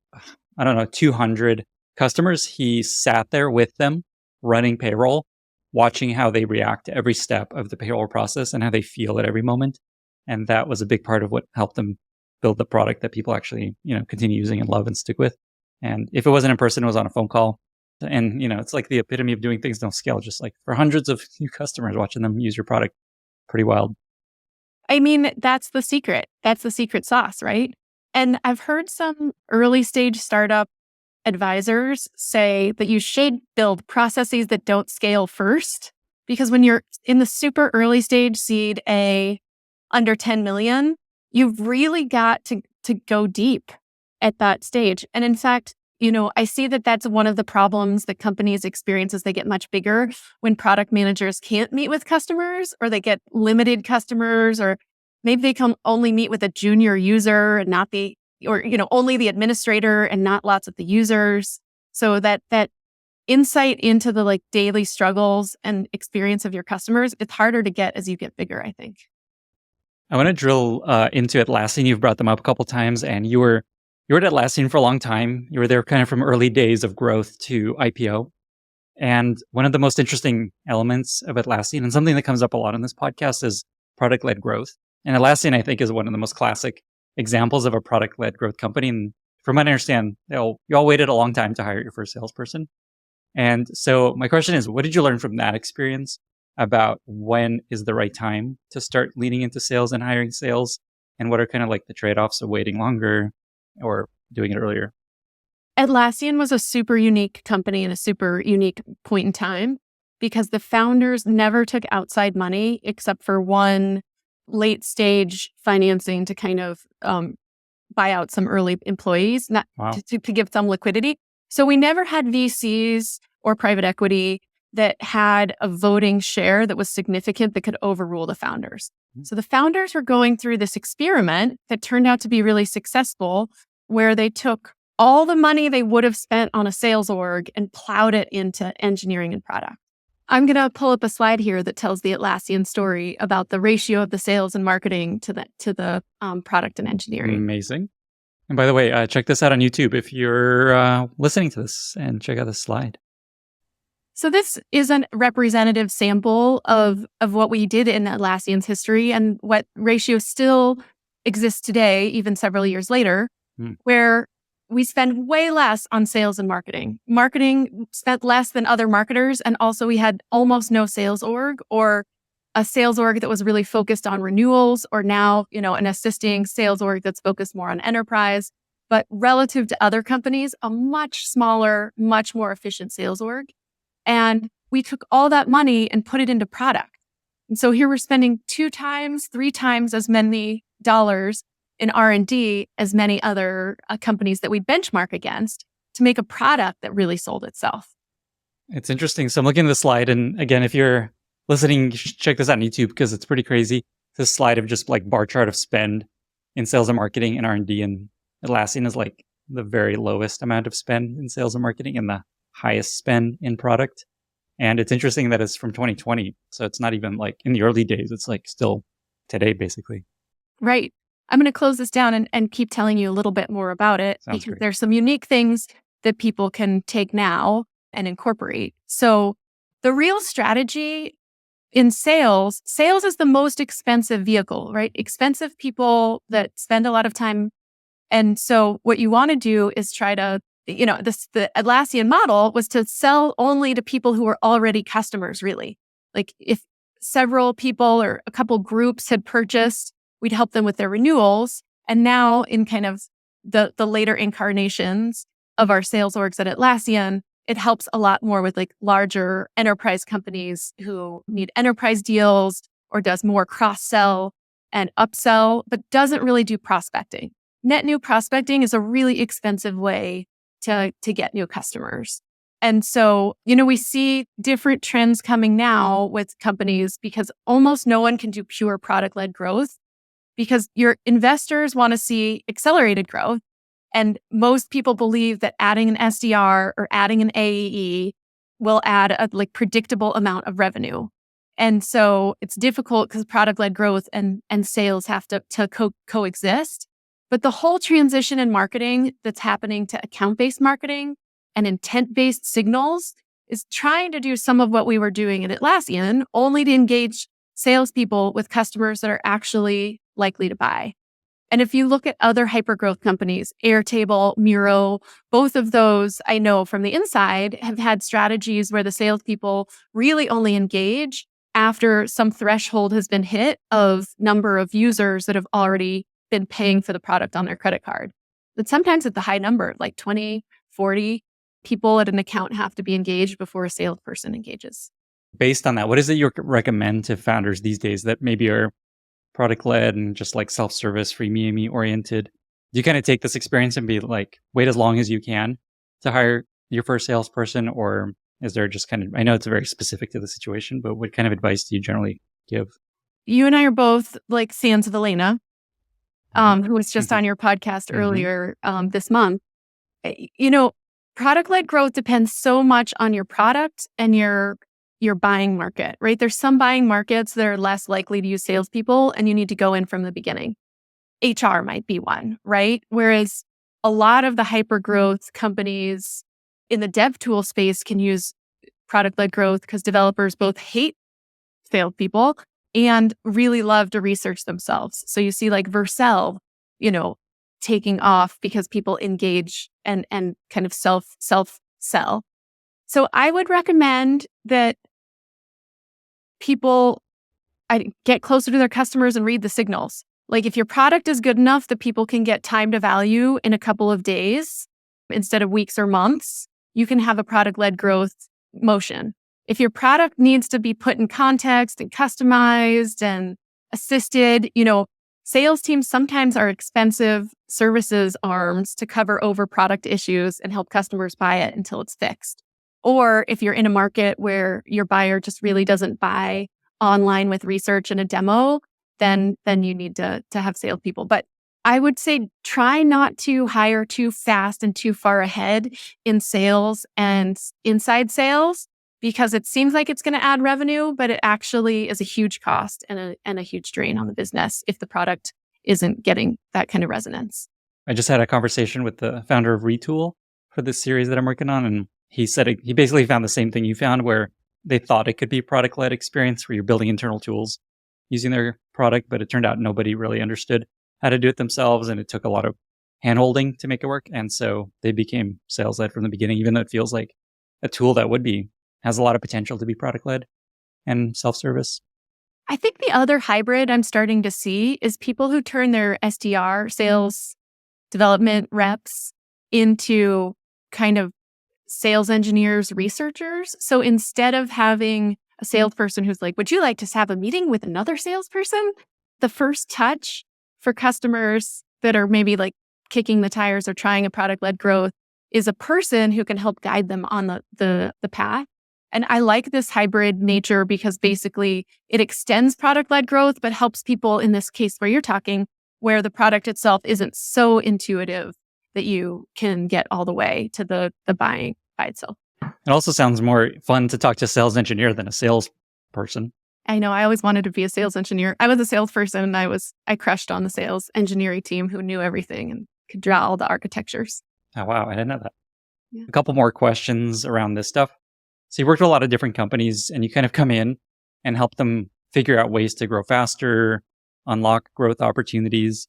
200 customers, he sat there with them running payroll, watching how they react to every step of the payroll process and how they feel at every moment. And that was a big part of what helped them build the product that people actually, continue using and love and stick with. And if it wasn't in person, it was on a phone call. And, it's the epitome of doing things don't scale, just for hundreds of new customers watching them use your product. Pretty wild. I mean, that's the secret. That's the secret sauce, right? And I've heard some early stage startup advisors say that you should build processes that don't scale first, because when you're in the super early stage seed A under 10 million, you've really got to go deep at that stage. And in fact, I see that that's one of the problems that companies experience as they get much bigger, when product managers can't meet with customers, or they get limited customers, or maybe they can only meet with a junior user and not only the administrator and not lots of the users. So that insight into the daily struggles and experience of your customers, it's harder to get as you get bigger, I think. I want to drill into Atlassian. You've brought them up a couple times, and you were at Atlassian for a long time. You were there kind of from early days of growth to IPO. And one of the most interesting elements of Atlassian, and something that comes up a lot on this podcast, is product-led growth. And Atlassian, I think, is one of the most classic examples of a product-led growth company. And from what I understand, you all waited a long time to hire your first salesperson. And so my question is, what did you learn from that experience about when is the right time to start leaning into sales and hiring sales? And what are kind of the trade-offs of waiting longer or doing it earlier? Atlassian was a super unique company and a super unique point in time, because the founders never took outside money except for one late stage financing to kind of buy out some early employees, not Wow. to give some liquidity. So we never had VCs or private equity that had a voting share that was significant that could overrule the founders. So the founders were going through this experiment that turned out to be really successful, where they took all the money they would have spent on a sales org and plowed it into engineering and product. I'm going to pull up a slide here that tells the Atlassian story about the ratio of the sales and marketing to the product and engineering. Amazing. And by the way, check this out on YouTube if you're listening to this, and check out this slide. So this is a representative sample of what we did in Atlassian's history, and what ratio still exists today, even several years later, where we spend way less on sales and marketing. Marketing spent less than other marketers, and also we had almost no sales org, or a sales org that was really focused on renewals, or now, an assisting sales org that's focused more on enterprise. But relative to other companies, a much smaller, much more efficient sales org. And we took all that money and put it into product. And so here we're spending 2 times, 3 times as many dollars in R&D as many other companies that we benchmark against to make a product that really sold itself. It's interesting. So I'm looking at the slide, and again, if you're listening, you should check this out on YouTube because it's pretty crazy. This slide of just bar chart of spend in sales and marketing and R&D, and Atlassian is the very lowest amount of spend in sales and marketing and the highest spend in product. And it's interesting that it's from 2020. So it's not even in the early days. It's still today, basically. Right. I'm going to close this down and keep telling you a little bit more about it. Sounds because great. There's some unique things that people can take now and incorporate. So the real strategy in sales is the most expensive vehicle, right? Expensive people that spend a lot of time. And so what you want to do is try to, the Atlassian model was to sell only to people who were already customers, really. If several people or a couple groups had purchased, we'd help them with their renewals. And now in kind of the later incarnations of our sales orgs at Atlassian, it helps a lot more with larger enterprise companies who need enterprise deals, or does more cross-sell and upsell, but doesn't really do prospecting. Net new prospecting is a really expensive way to get new customers. And so, we see different trends coming now with companies, because almost no one can do pure product-led growth, because your investors want to see accelerated growth. And most people believe that adding an SDR or adding an AEE will add a predictable amount of revenue. And so it's difficult because product-led growth and sales have to coexist. But the whole transition in marketing that's happening to account-based marketing and intent-based signals is trying to do some of what we were doing at Atlassian, only to engage salespeople with customers that are actually likely to buy. And if you look at other hypergrowth companies, Airtable, Miro, both of those, I know from the inside, have had strategies where the salespeople really only engage after some threshold has been hit of number of users that have already been paying for the product on their credit card. But sometimes at the high number, 20, 40 people at an account have to be engaged before a salesperson engages. Based on that, what is it you recommend to founders these days that maybe are product-led and just like self-service, freemium oriented? Do you kind of take this experience and be like, wait as long as you can to hire your first salesperson? Or is there just kind of, I know it's very specific to the situation, but what kind of advice do you generally give? You and I are both like fans of Elena, who was just on your podcast earlier this month. Product-led growth depends so much on your product and your buying market, right? There's some buying markets that are less likely to use salespeople, and you need to go in from the beginning. HR might be one, right? Whereas a lot of the hyper-growth companies in the dev tool space can use product-led growth because developers both hate salespeople and really love to research themselves. So you see like Vercel, taking off because people engage and kind of self sell. So I would recommend that people get closer to their customers and read the signals. Like if your product is good enough that people can get time to value in a couple of days instead of weeks or months, you can have a product-led growth motion. If your product needs to be put in context and customized and assisted, sales teams sometimes are expensive services arms to cover over product issues and help customers buy it until it's fixed. Or if you're in a market where your buyer just really doesn't buy online with research and a demo, then you need to have salespeople. But I would say try not to hire too fast and too far ahead in sales and inside sales, because it seems like it's going to add revenue, but it actually is a huge cost and a huge drain on the business if the product isn't getting that kind of resonance. I just had a conversation with the founder of Retool for this series that I'm working on, and he said he basically found the same thing you found, where they thought it could be a product-led experience where you're building internal tools using their product, but it turned out nobody really understood how to do it themselves, and it took a lot of hand-holding to make it work. And so they became sales-led from the beginning, even though it feels like a tool that has a lot of potential to be product-led and self-service. I think the other hybrid I'm starting to see is people who turn their SDR, sales development reps, into kind of sales engineers, researchers. So instead of having a salesperson who's like, would you like to have a meeting with another salesperson? The first touch for customers that are maybe like kicking the tires or trying a product-led growth is a person who can help guide them on the path. And I like this hybrid nature because basically it extends product-led growth, but helps people in this case where you're talking, where the product itself isn't so intuitive that you can get all the way to the buying by itself. It also sounds more fun to talk to a sales engineer than a salesperson. I know. I always wanted to be a sales engineer. I was a salesperson and I crushed on the sales engineering team who knew everything and could draw all the architectures. Oh, wow. I didn't know that. Yeah. A couple more questions around this stuff. So you worked with a lot of different companies and you kind of come in and help them figure out ways to grow faster, unlock growth opportunities.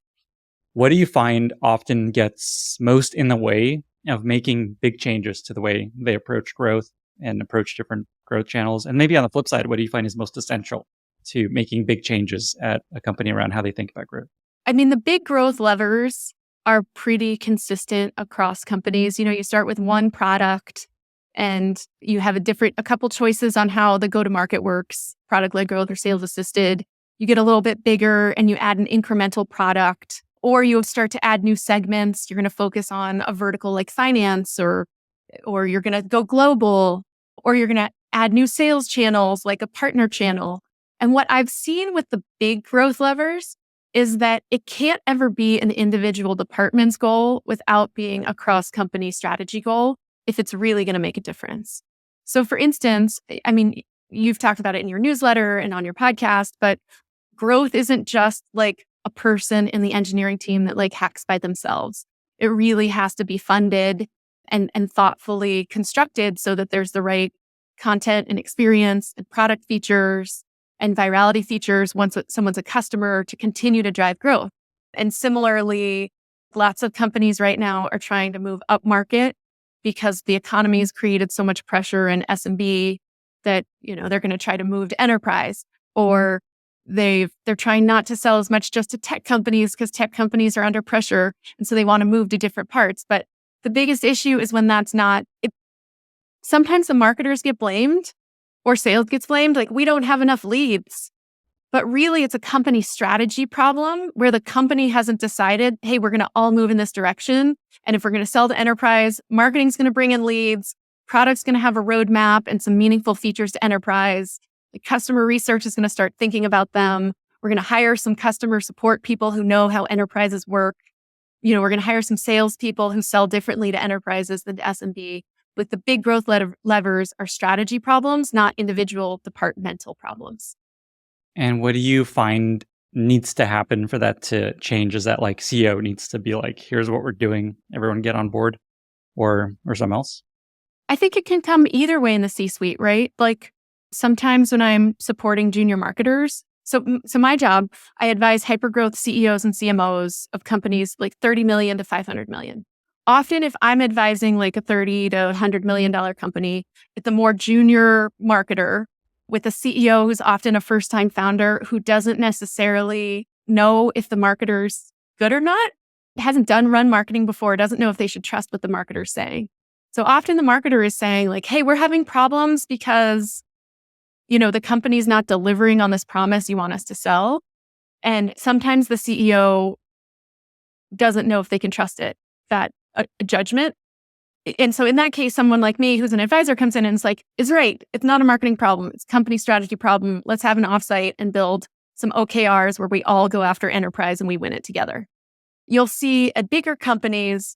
What do you find often gets most in the way of making big changes to the way they approach growth and approach different growth channels? And maybe on the flip side, what do you find is most essential to making big changes at a company around how they think about growth? I mean, the big growth levers are pretty consistent across companies. You start with one product and you have a couple choices on how the go-to-market works, product-led growth or sales assisted. You get a little bit bigger and you add an incremental product, or you start to add new segments. You're going to focus on a vertical like finance, or you're going to go global, or you're going to add new sales channels like a partner channel. And what I've seen with the big growth levers is that it can't ever be an individual department's goal without being a cross-company strategy goal if it's really going to make a difference. So for instance, I mean, you've talked about it in your newsletter and on your podcast, but growth isn't just like a person in the engineering team that like hacks by themselves. It really has to be funded and thoughtfully constructed so that there's the right content and experience and product features and virality features once someone's a customer to continue to drive growth. And similarly, lots of companies right now are trying to move up market because the economy has created so much pressure in SMB that, they're going to try to move to enterprise, or they're trying not to sell as much just to tech companies because tech companies are under pressure. And so they want to move to different parts. But The biggest issue is when that's not, sometimes the marketers get blamed or sales gets blamed. Like, we don't have enough leads. But really, it's a company strategy problem where the company hasn't decided, hey, we're going to all move in this direction. And if we're going to sell to enterprise, marketing's going to bring in leads, product's going to have a roadmap and some meaningful features to enterprise. The customer research is going to start thinking about them. We're going to hire some customer support people who know how enterprises work. We're going to hire some salespeople who sell differently to enterprises than to SMB. With the big growth levers are strategy problems, not individual departmental problems. And what do you find needs to happen for that to change? Is that like CEO needs to be like, here's what we're doing, everyone get on board, or something else? I think it can come either way in the C-suite, right? Like sometimes when I'm supporting junior marketers, so my job, I advise hypergrowth CEOs and CMOs of companies like 30 million to 500 million. Often if I'm advising like a 30 to $100 million company, it's a more junior marketer with a CEO who's often a first-time founder who doesn't necessarily know if the marketer's good or not, hasn't run marketing before, doesn't know if they should trust what the marketer's saying. So often the marketer is saying like, hey, we're having problems because, the company's not delivering on this promise you want us to sell. And sometimes the CEO doesn't know if they can trust it, that a judgment. And so in that case, someone like me who's an advisor comes in and it's like, it's right. It's not a marketing problem. It's a company strategy problem. Let's have an offsite and build some OKRs where we all go after enterprise and we win it together. You'll see at bigger companies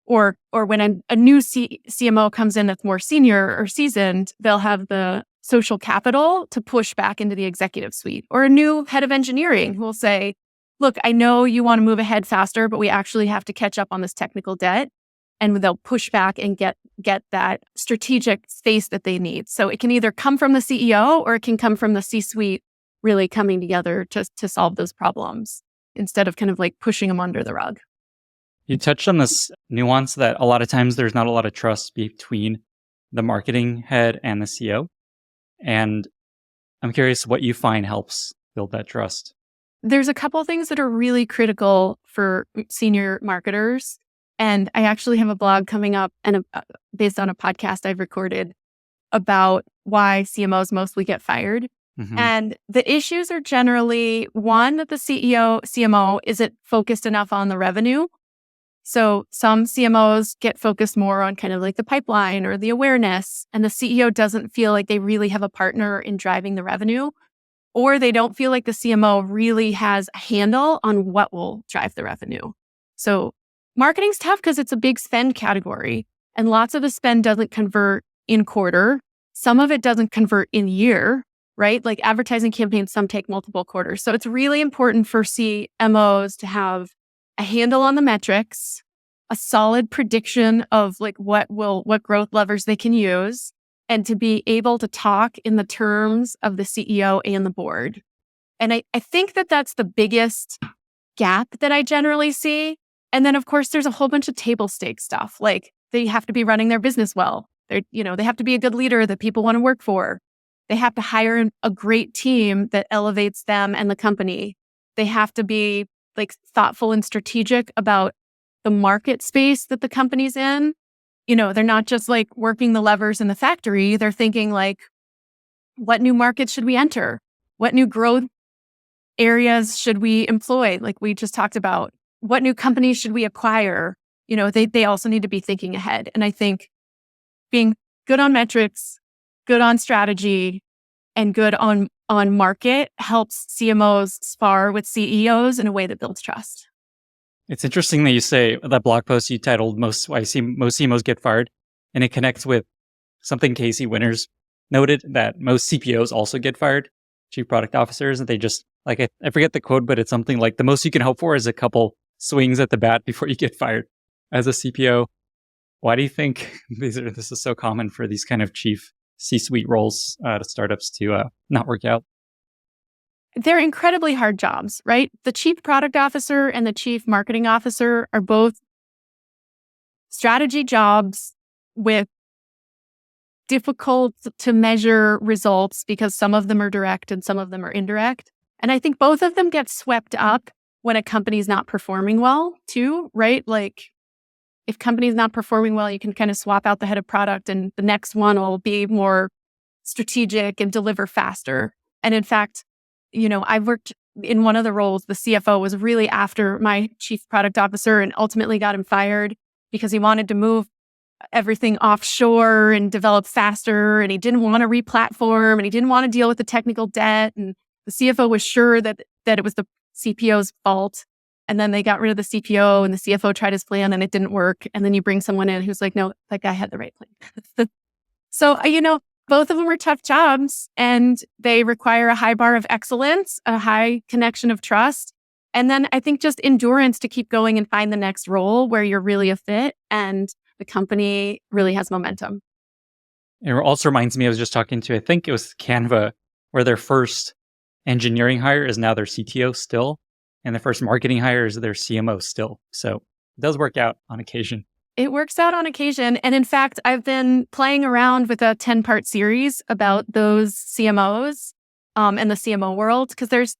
or when a new CMO comes in that's more senior or seasoned, they'll have the social capital to push back into the executive suite, or a new head of engineering who will say, look, I know you want to move ahead faster, but we actually have to catch up on this technical debt. And they'll push back and get that strategic space that they need. So it can either come from the CEO or it can come from the C-suite really coming together to solve those problems instead of kind of like pushing them under the rug. You touched on this nuance that a lot of times there's not a lot of trust between the marketing head and the CEO. And I'm curious what you find helps build that trust. There's a couple of things that are really critical for senior marketers. And I actually have a blog coming up and based on a podcast I've recorded about why CMOs mostly get fired. Mm-hmm. And the issues are generally, one, that the CMO isn't focused enough on the revenue. So some CMOs get focused more on kind of like the pipeline or the awareness, and the CEO doesn't feel like they really have a partner in driving the revenue, or they don't feel like the CMO really has a handle on what will drive the revenue. So marketing's tough because it's a big spend category, and lots of the spend doesn't convert in quarter. Some of it doesn't convert in year, right? Like advertising campaigns, some take multiple quarters. So it's really important for CMOs to have a handle on the metrics, a solid prediction of like what growth levers they can use, and to be able to talk in the terms of the CEO and the board. And I think that's the biggest gap that I generally see. And then, of course, there's a whole bunch of table stake stuff. Like they have to be running their business well. They have to be a good leader that people want to work for. They have to hire a great team that elevates them and the company. They have to be like thoughtful and strategic about the market space that the company's in. They're not just like working the levers in the factory. They're thinking like, what new markets should we enter? What new growth areas should we employ? Like we just talked about. What new companies should we acquire? They also need to be thinking ahead. And I think being good on metrics, good on strategy, and good on market helps CMOs spar with CEOs in a way that builds trust. It's interesting that you say that blog post you titled most CMOs get fired, and it connects with something Casey Winters noted, that most CPOs also get fired, chief product officers, and they just like, I forget the quote, but it's something like the most you can hope for is a couple swings at the bat before you get fired as a CPO. Why do you think this is so common for these kind of chief C-suite roles to startups to not work out? They're incredibly hard jobs, right? The chief product officer and the chief marketing officer are both strategy jobs with difficult to measure results because some of them are direct and some of them are indirect. And I think both of them get swept up when a company's not performing well too, right? Like if company's not performing well, you can kind of swap out the head of product and the next one will be more strategic and deliver faster. And in fact, I worked in one of the roles, the CFO was really after my chief product officer and ultimately got him fired because he wanted to move everything offshore and develop faster. And he didn't want to re-platform and he didn't want to deal with the technical debt. And the CFO was sure that it was the CPO's fault. And then they got rid of the CPO and the CFO tried his plan and it didn't work. And then you bring someone in who's like, no, that guy had the right plan. So, both of them are tough jobs and they require a high bar of excellence, a high connection of trust. And then I think just endurance to keep going and find the next role where you're really a fit and the company really has momentum. It also reminds me, I was just talking to, I think it was Canva, where their first engineering hire is now their CTO still, and their first marketing hire is their CMO still. So it does work out on occasion. It works out on occasion. And in fact, I've been playing around with a 10-part series about those CMOs and the CMO world, because there's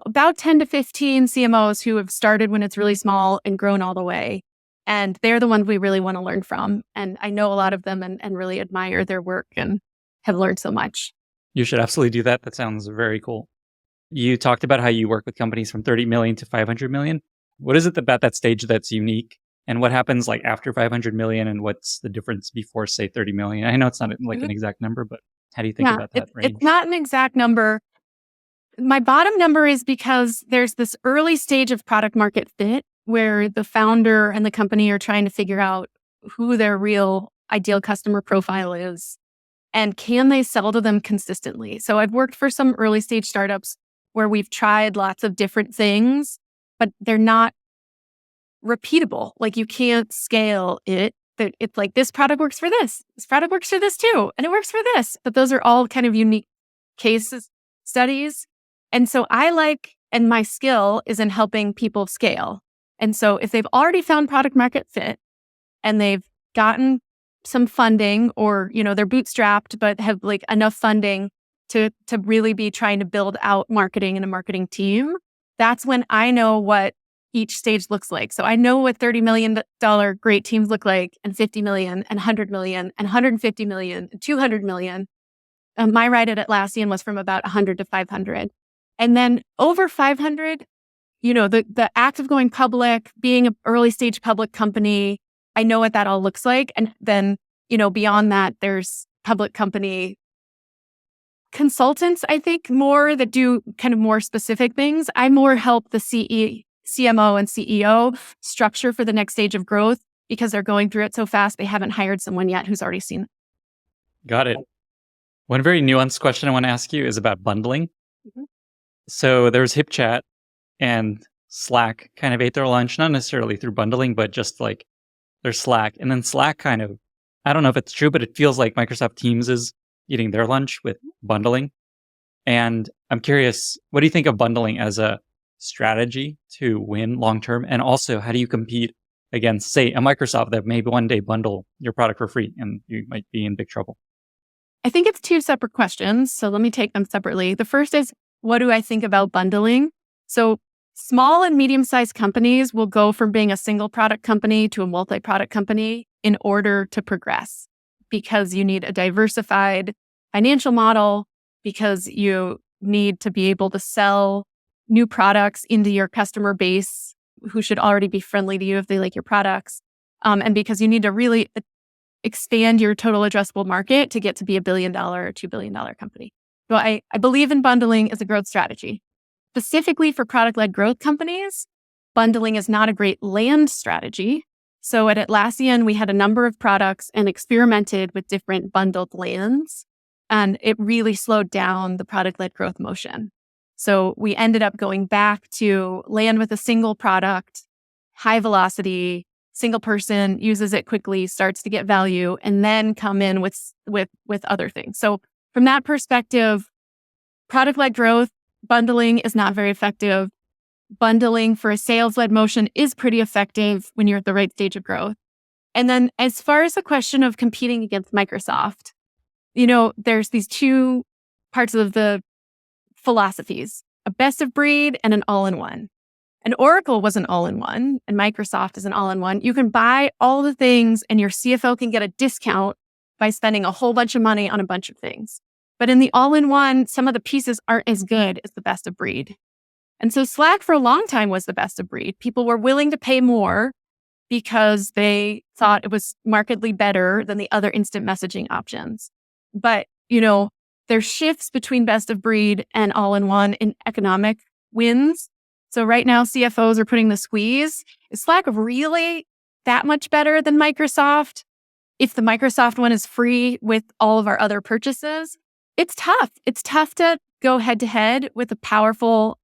about 10 to 15 CMOs who have started when it's really small and grown all the way. And they're the ones we really want to learn from. And I know a lot of them and really admire their work and have learned so much. You should absolutely do that. That sounds very cool. You talked about how you work with companies from 30 million to 500 million. What is it about that stage that's unique? And what happens like after 500 million and what's the difference before, say, 30 million? I know it's not like an exact number, but how do you think about that range? It's not an exact number. My bottom number is because there's this early stage of product market fit where the founder and the company are trying to figure out who their real ideal customer profile is and can they sell to them consistently. So I've worked for some early stage startups where we've tried lots of different things, but they're not repeatable. Like you can't scale it. It's like this product works for this product works for this too, and it works for this. But those are all kind of unique cases studies. And so and my skill is in helping people scale. And so if they've already found product market fit and they've gotten some funding or, they're bootstrapped, but have like enough funding to really be trying to build out marketing and a marketing team, that's when I know what each stage looks like. So I know what $30 million great teams look like, and 50 million, and 100 million, and 150 million, and 200 million. My ride at Atlassian was from about 100 to 500. And then over 500, the act of going public, being an early stage public company, I know what that all looks like. And then, beyond that, there's public company consultants, I think, more that do kind of more specific things. I more help the CMO and CEO structure for the next stage of growth because they're going through it so fast. They haven't hired someone yet who's already seen it. Got it. One very nuanced question I want to ask you is about bundling. Mm-hmm. So there was HipChat and Slack kind of ate their lunch, not necessarily through bundling, but just like there's Slack. And then Slack kind of, I don't know if it's true, but it feels like Microsoft Teams is eating their lunch with bundling. And I'm curious, what do you think of bundling as a strategy to win long-term? And also, how do you compete against, say, a Microsoft that maybe one day bundle your product for free and you might be in big trouble? I think it's two separate questions. So let me take them separately. The first is, what do I think about bundling? So small and medium-sized companies will go from being a single product company to a multi-product company in order to progress because you need a diversified financial model, because you need to be able to sell new products into your customer base who should already be friendly to you if they like your products. And because you need to really expand your total addressable market to get to be $1 billion or $2 billion company. So I believe in bundling as a growth strategy. Specifically for product-led growth companies, bundling is not a great land strategy. So at Atlassian, we had a number of products and experimented with different bundled lands, and it really slowed down the product-led growth motion. So we ended up going back to land with a single product, high velocity, single person uses it quickly, starts to get value, and then come in with other things. So from that perspective, product-led growth, bundling is not very effective. Bundling for a sales-led motion is pretty effective when you're at the right stage of growth. And then as far as the question of competing against Microsoft, there's these two parts of the philosophies, a best of breed and an all-in-one. And Oracle was an all-in-one, and Microsoft is an all-in-one. You can buy all the things, and your CFO can get a discount by spending a whole bunch of money on a bunch of things. But in the all-in-one, some of the pieces aren't as good as the best of breed. And so Slack for a long time was the best of breed. People were willing to pay more because they thought it was markedly better than the other instant messaging options. But, there's shifts between best of breed and all-in-one in economic wins. So right now, CFOs are putting the squeeze. Is Slack really that much better than Microsoft? If the Microsoft one is free with all of our other purchases, it's tough. It's tough to go head to head with a powerful,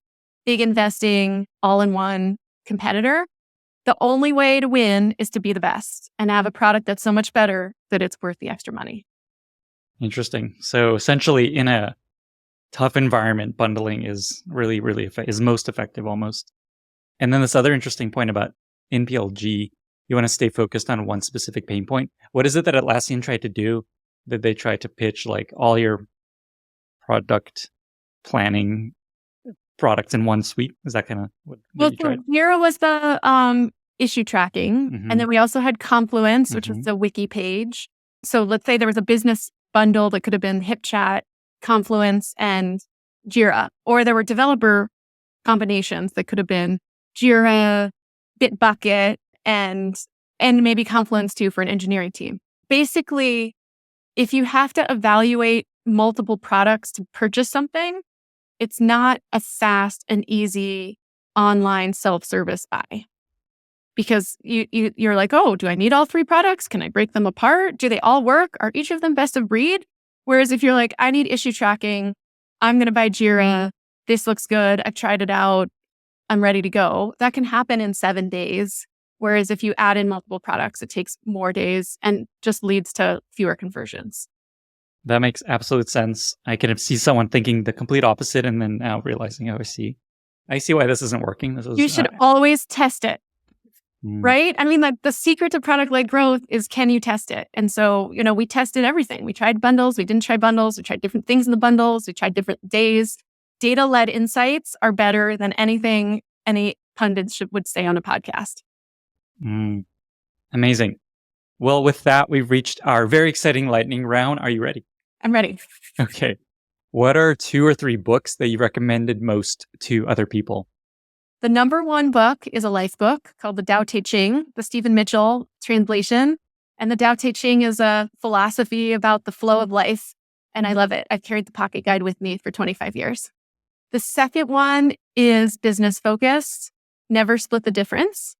big investing, all-in-one competitor. The only way to win is to be the best and have a product that's so much better that it's worth the extra money. Interesting. So essentially, in a tough environment, bundling is really, really is most effective almost. And then this other interesting point about NPLG, you want to stay focused on one specific pain point. What is it that Atlassian tried to do? Did they try to pitch like all your product planning products in one suite? Is that kind of what you tried? Miro was the issue tracking. Mm-hmm. And then we also had Confluence, which was the wiki page. So let's say there was a business bundle that could have been HipChat, Confluence, and Jira. Or there were developer combinations that could have been Jira, Bitbucket, and maybe Confluence too for an engineering team. Basically, if you have to evaluate multiple products to purchase something, it's not a fast and easy online self-service buy. Because you're like, oh, do I need all three products? Can I break them apart? Do they all work? Are each of them best of breed? Whereas if you're like, I need issue tracking, I'm going to buy Jira. This looks good. I've tried it out. I'm ready to go. That can happen in 7 days. Whereas if you add in multiple products, it takes more days and just leads to fewer conversions. That makes absolute sense. I can see someone thinking the complete opposite and then now realizing, oh, I see why this isn't working. You should always test it. Right? I mean, like the secret to product-led growth is, can you test it? And so, we tested everything. We tried bundles. We didn't try bundles. We tried different things in the bundles. We tried different days. Data-led insights are better than anything any pundits would say on a podcast. Amazing. Well, with that, we've reached our very exciting lightning round. Are you ready? I'm ready. Okay. What are 2 or 3 books that you recommended most to other people? The number one book is a life book called The Tao Te Ching, the Stephen Mitchell translation. And the Tao Te Ching is a philosophy about the flow of life. And I love it. I've carried the pocket guide with me for 25 years. The second one is Business Focused, Never Split the Difference,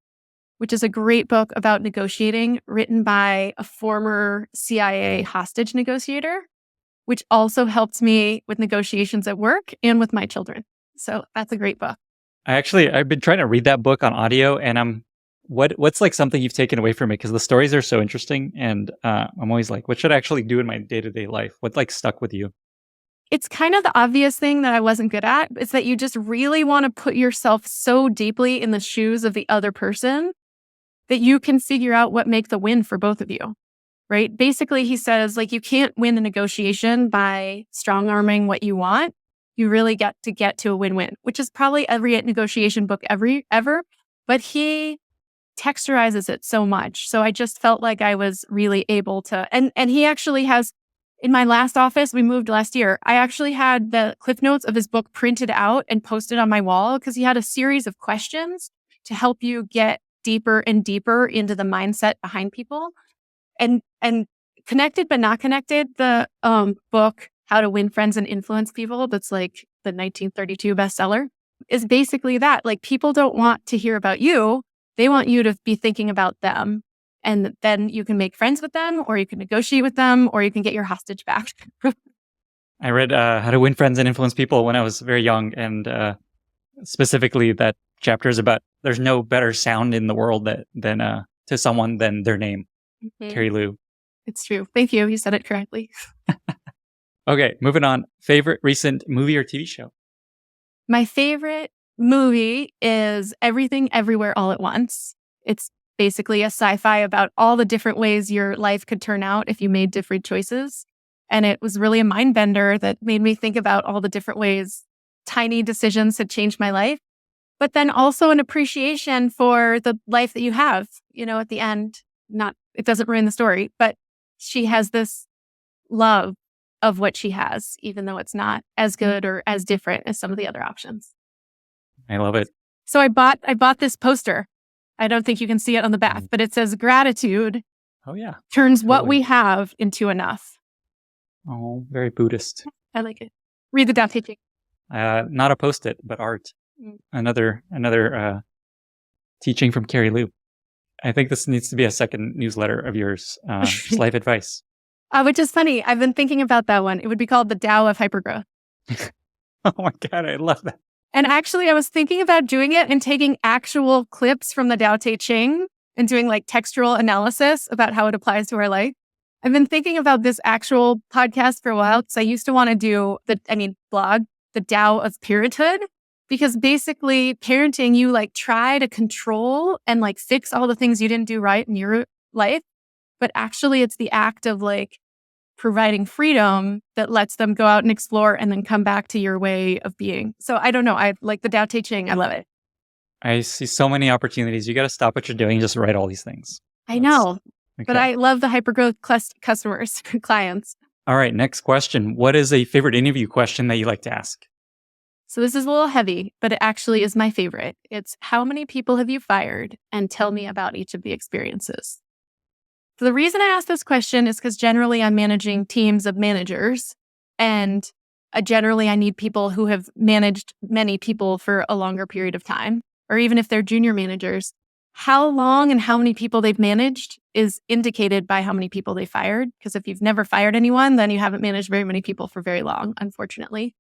which is a great book about negotiating, written by a former CIA hostage negotiator, which also helped me with negotiations at work and with my children. So that's a great book. I've been trying to read that book on audio, and what's like something you've taken away from it? Because the stories are so interesting, and I'm always like, what should I actually do in my day-to-day life? What like stuck with you? It's kind of the obvious thing that I wasn't good at. It's that you just really want to put yourself so deeply in the shoes of the other person that you can figure out what makes a win for both of you, right? Basically, he says, like, you can't win a negotiation by strong-arming what you want. You really get to a win-win, which is probably every negotiation book ever. But he texturizes it so much. So I just felt like I was really able to, and he actually has, in my last office, we moved last year, I actually had the cliff notes of his book printed out and posted on my wall because he had a series of questions to help you get deeper and deeper into the mindset behind people. And connected but not connected, the book, How to Win Friends and Influence People, that's like the 1932 bestseller, is basically that. Like, people don't want to hear about you. They want you to be thinking about them. And then you can make friends with them, or you can negotiate with them, or you can get your hostage back. I read How to Win Friends and Influence People when I was very young. And specifically that chapter is about there's no better sound in the world than to someone than their name. Carilu. It's true. Thank you. You said it correctly. Okay, moving on. Favorite recent movie or TV show? My favorite movie is Everything Everywhere All at Once. It's basically a sci-fi about all the different ways your life could turn out if you made different choices. And it was really a mind bender that made me think about all the different ways tiny decisions had changed my life. but then also an appreciation for the life that you have, at the end. It doesn't ruin the story, but she has this love of what she has, even though it's not as good or as different as some of the other options. I love it. So I bought this poster. I don't think you can see it on the back, but it says gratitude turns what we have into enough. Oh, very Buddhist. I like it. Read the Tao Te Ching. Not a post-it, but art. Another teaching from Carilu. I think this needs to be a second newsletter of yours. Just life advice. Which is funny. I've been thinking about that one. It would be called the Tao of Hypergrowth. Oh my God, I love that. And actually, I was thinking about doing it and taking actual clips from the Tao Te Ching and doing like textual analysis about how it applies to our life. I've been thinking about this actual podcast for a while because I used to want to do blog, the Tao of Parenthood, because basically parenting, you like try to control and like fix all the things you didn't do right in your life. But actually it's the act of like providing freedom that lets them go out and explore and then come back to your way of being. So I don't know. I like the Tao Te Ching. I love it. I see so many opportunities. You got to stop what you're doing and just write all these things. I know. Okay. But I love the hypergrowth customers, clients. All right. Next question. What is a favorite interview question that you like to ask? So this is a little heavy, but it actually is my favorite. It's how many people have you fired? And tell me about each of the experiences. So the reason I ask this question is because generally I'm managing teams of managers, and generally I need people who have managed many people for a longer period of time, or even if they're junior managers, how long and how many people they've managed is indicated by how many people they fired. Because if you've never fired anyone, then you haven't managed very many people for very long, unfortunately.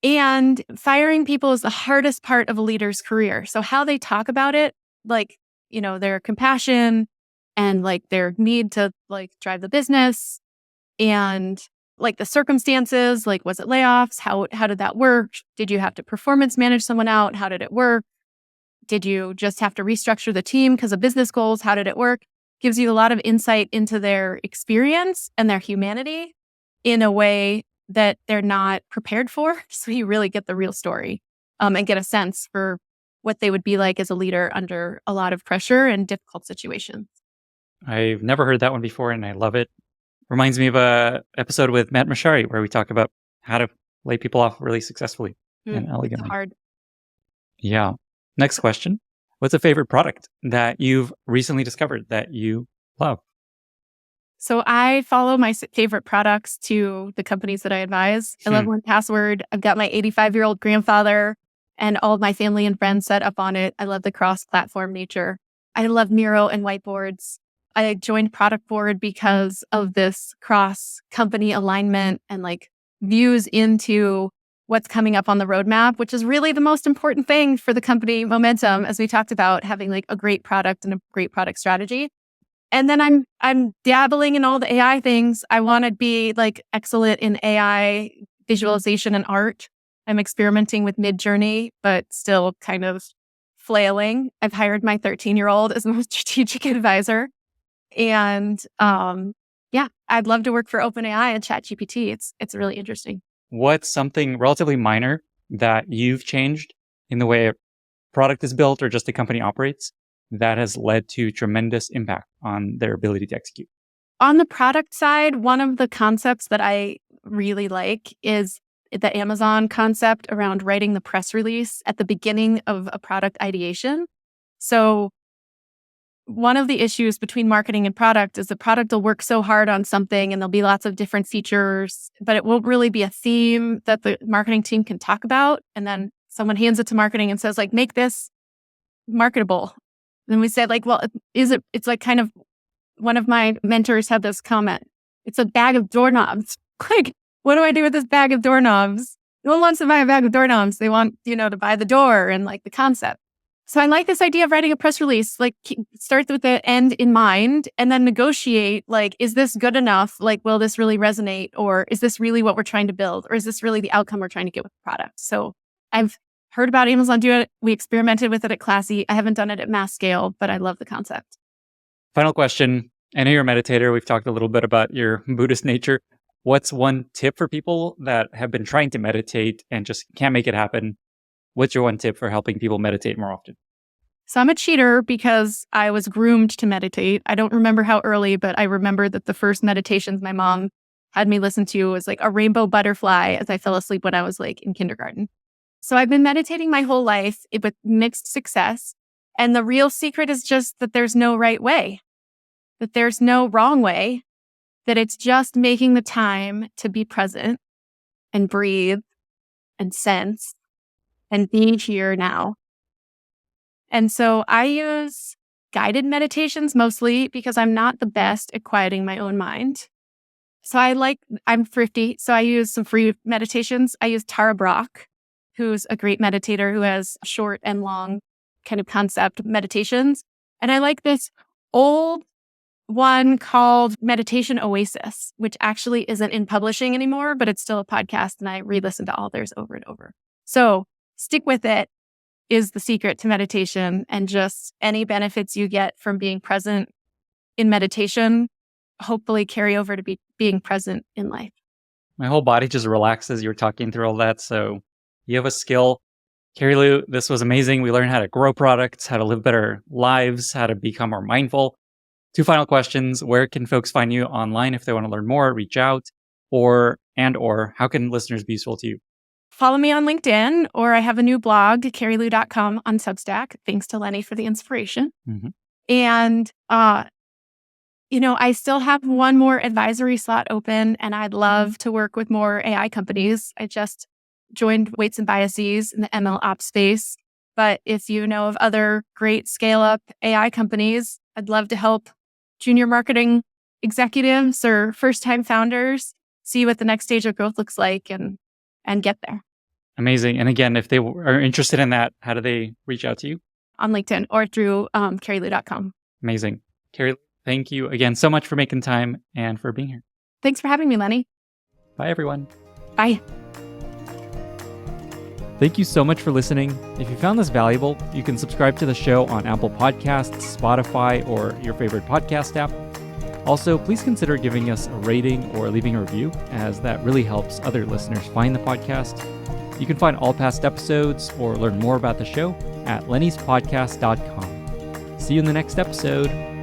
And firing people is the hardest part of a leader's career. So how they talk about it, like, their compassion and like their need to like drive the business and like the circumstances, like was it layoffs? How did that work? Did you have to performance manage someone out? How did it work? Did you just have to restructure the team because of business goals? How did it work? Gives you a lot of insight into their experience and their humanity in a way that they're not prepared for. So you really get the real story and get a sense for what they would be like as a leader under a lot of pressure and difficult situations. I've never heard that one before, and I love it. Reminds me of a episode with Matt Mashari where we talk about how to lay people off really successfully and elegantly. It's hard. Yeah. Next question. What's a favorite product that you've recently discovered that you love? So I follow my favorite products to the companies that I advise. I love 1Password. I've got my 85-year-old grandfather and all of my family and friends set up on it. I love the cross-platform nature. I love Miro and whiteboards. I joined Productboard because of this cross-company alignment and like views into what's coming up on the roadmap, which is really the most important thing for the company momentum, as we talked about, having like a great product and a great product strategy. And then I'm dabbling in all the AI things. I want to be like excellent in AI visualization and art. I'm experimenting with Midjourney, but still kind of flailing. I've hired my 13-year-old as my strategic advisor. And I'd love to work for OpenAI and ChatGPT. It's really interesting. What's something relatively minor that you've changed in the way a product is built or just a company operates that has led to tremendous impact on their ability to execute? On the product side, one of the concepts that I really like is the Amazon concept around writing the press release at the beginning of a product ideation. So one of the issues between marketing and product is the product will work so hard on something and there'll be lots of different features, but it won't really be a theme that the marketing team can talk about. And then someone hands it to marketing and says, like, make this marketable. And we said, like, well, it's like kind of, one of my mentors had this comment. It's a bag of doorknobs. Like, what do I do with this bag of doorknobs? No one wants to buy a bag of doorknobs. They want, to buy the door and like the concept. So I like this idea of writing a press release, like start with the end in mind and then negotiate, like, is this good enough? Like, will this really resonate? Or is this really what we're trying to build? Or is this really the outcome we're trying to get with the product? So I've heard about Amazon do it. We experimented with it at Classy. I haven't done it at mass scale, but I love the concept. Final question. I know you're a meditator. We've talked a little bit about your Buddhist nature. What's one tip for people that have been trying to meditate and just can't make it happen? what's your one tip for helping people meditate more often? So I'm a cheater because I was groomed to meditate. I don't remember how early, but I remember that the first meditations my mom had me listen to was like a rainbow butterfly as I fell asleep when I was like in kindergarten. So I've been meditating my whole life with mixed success. And the real secret is just that there's no right way, that there's no wrong way, that it's just making the time to be present and breathe and sense and be here now. And so I use guided meditations mostly because I'm not the best at quieting my own mind. So I'm thrifty. So I use some free meditations. I use Tara Brach, who's a great meditator who has short and long kind of concept meditations. And I like this old one called Meditation Oasis, which actually isn't in publishing anymore, but it's still a podcast. And I re-listen to all theirs over and over. So stick with it is the secret to meditation, and just any benefits you get from being present in meditation, hopefully carry over to being present in life. My whole body just relaxed as you were talking through all that. So you have a skill. Carilu, this was amazing. We learned how to grow products, how to live better lives, how to become more mindful. 2 final questions. Where can folks find you online if they want to learn more, reach out, or how can listeners be useful to you? Follow me on LinkedIn, or I have a new blog, carilu.com on Substack. Thanks to Lenny for the inspiration. Mm-hmm. And, I still have one more advisory slot open, and I'd love to work with more AI companies. I just joined Weights and Biases in the ML ops space. But if you know of other great scale-up AI companies, I'd love to help junior marketing executives or first-time founders see what the next stage of growth looks like and get there. Amazing. And again, if they are interested in that, how do they reach out to you? On LinkedIn or through carilu.com. Amazing. Carilu, thank you again so much for making time and for being here. Thanks for having me, Lenny. Bye, everyone. Bye. Thank you so much for listening. If you found this valuable, you can subscribe to the show on Apple Podcasts, Spotify, or your favorite podcast app. Also, please consider giving us a rating or leaving a review, as that really helps other listeners find the podcast. You can find all past episodes or learn more about the show at lennyspodcast.com. See you in the next episode.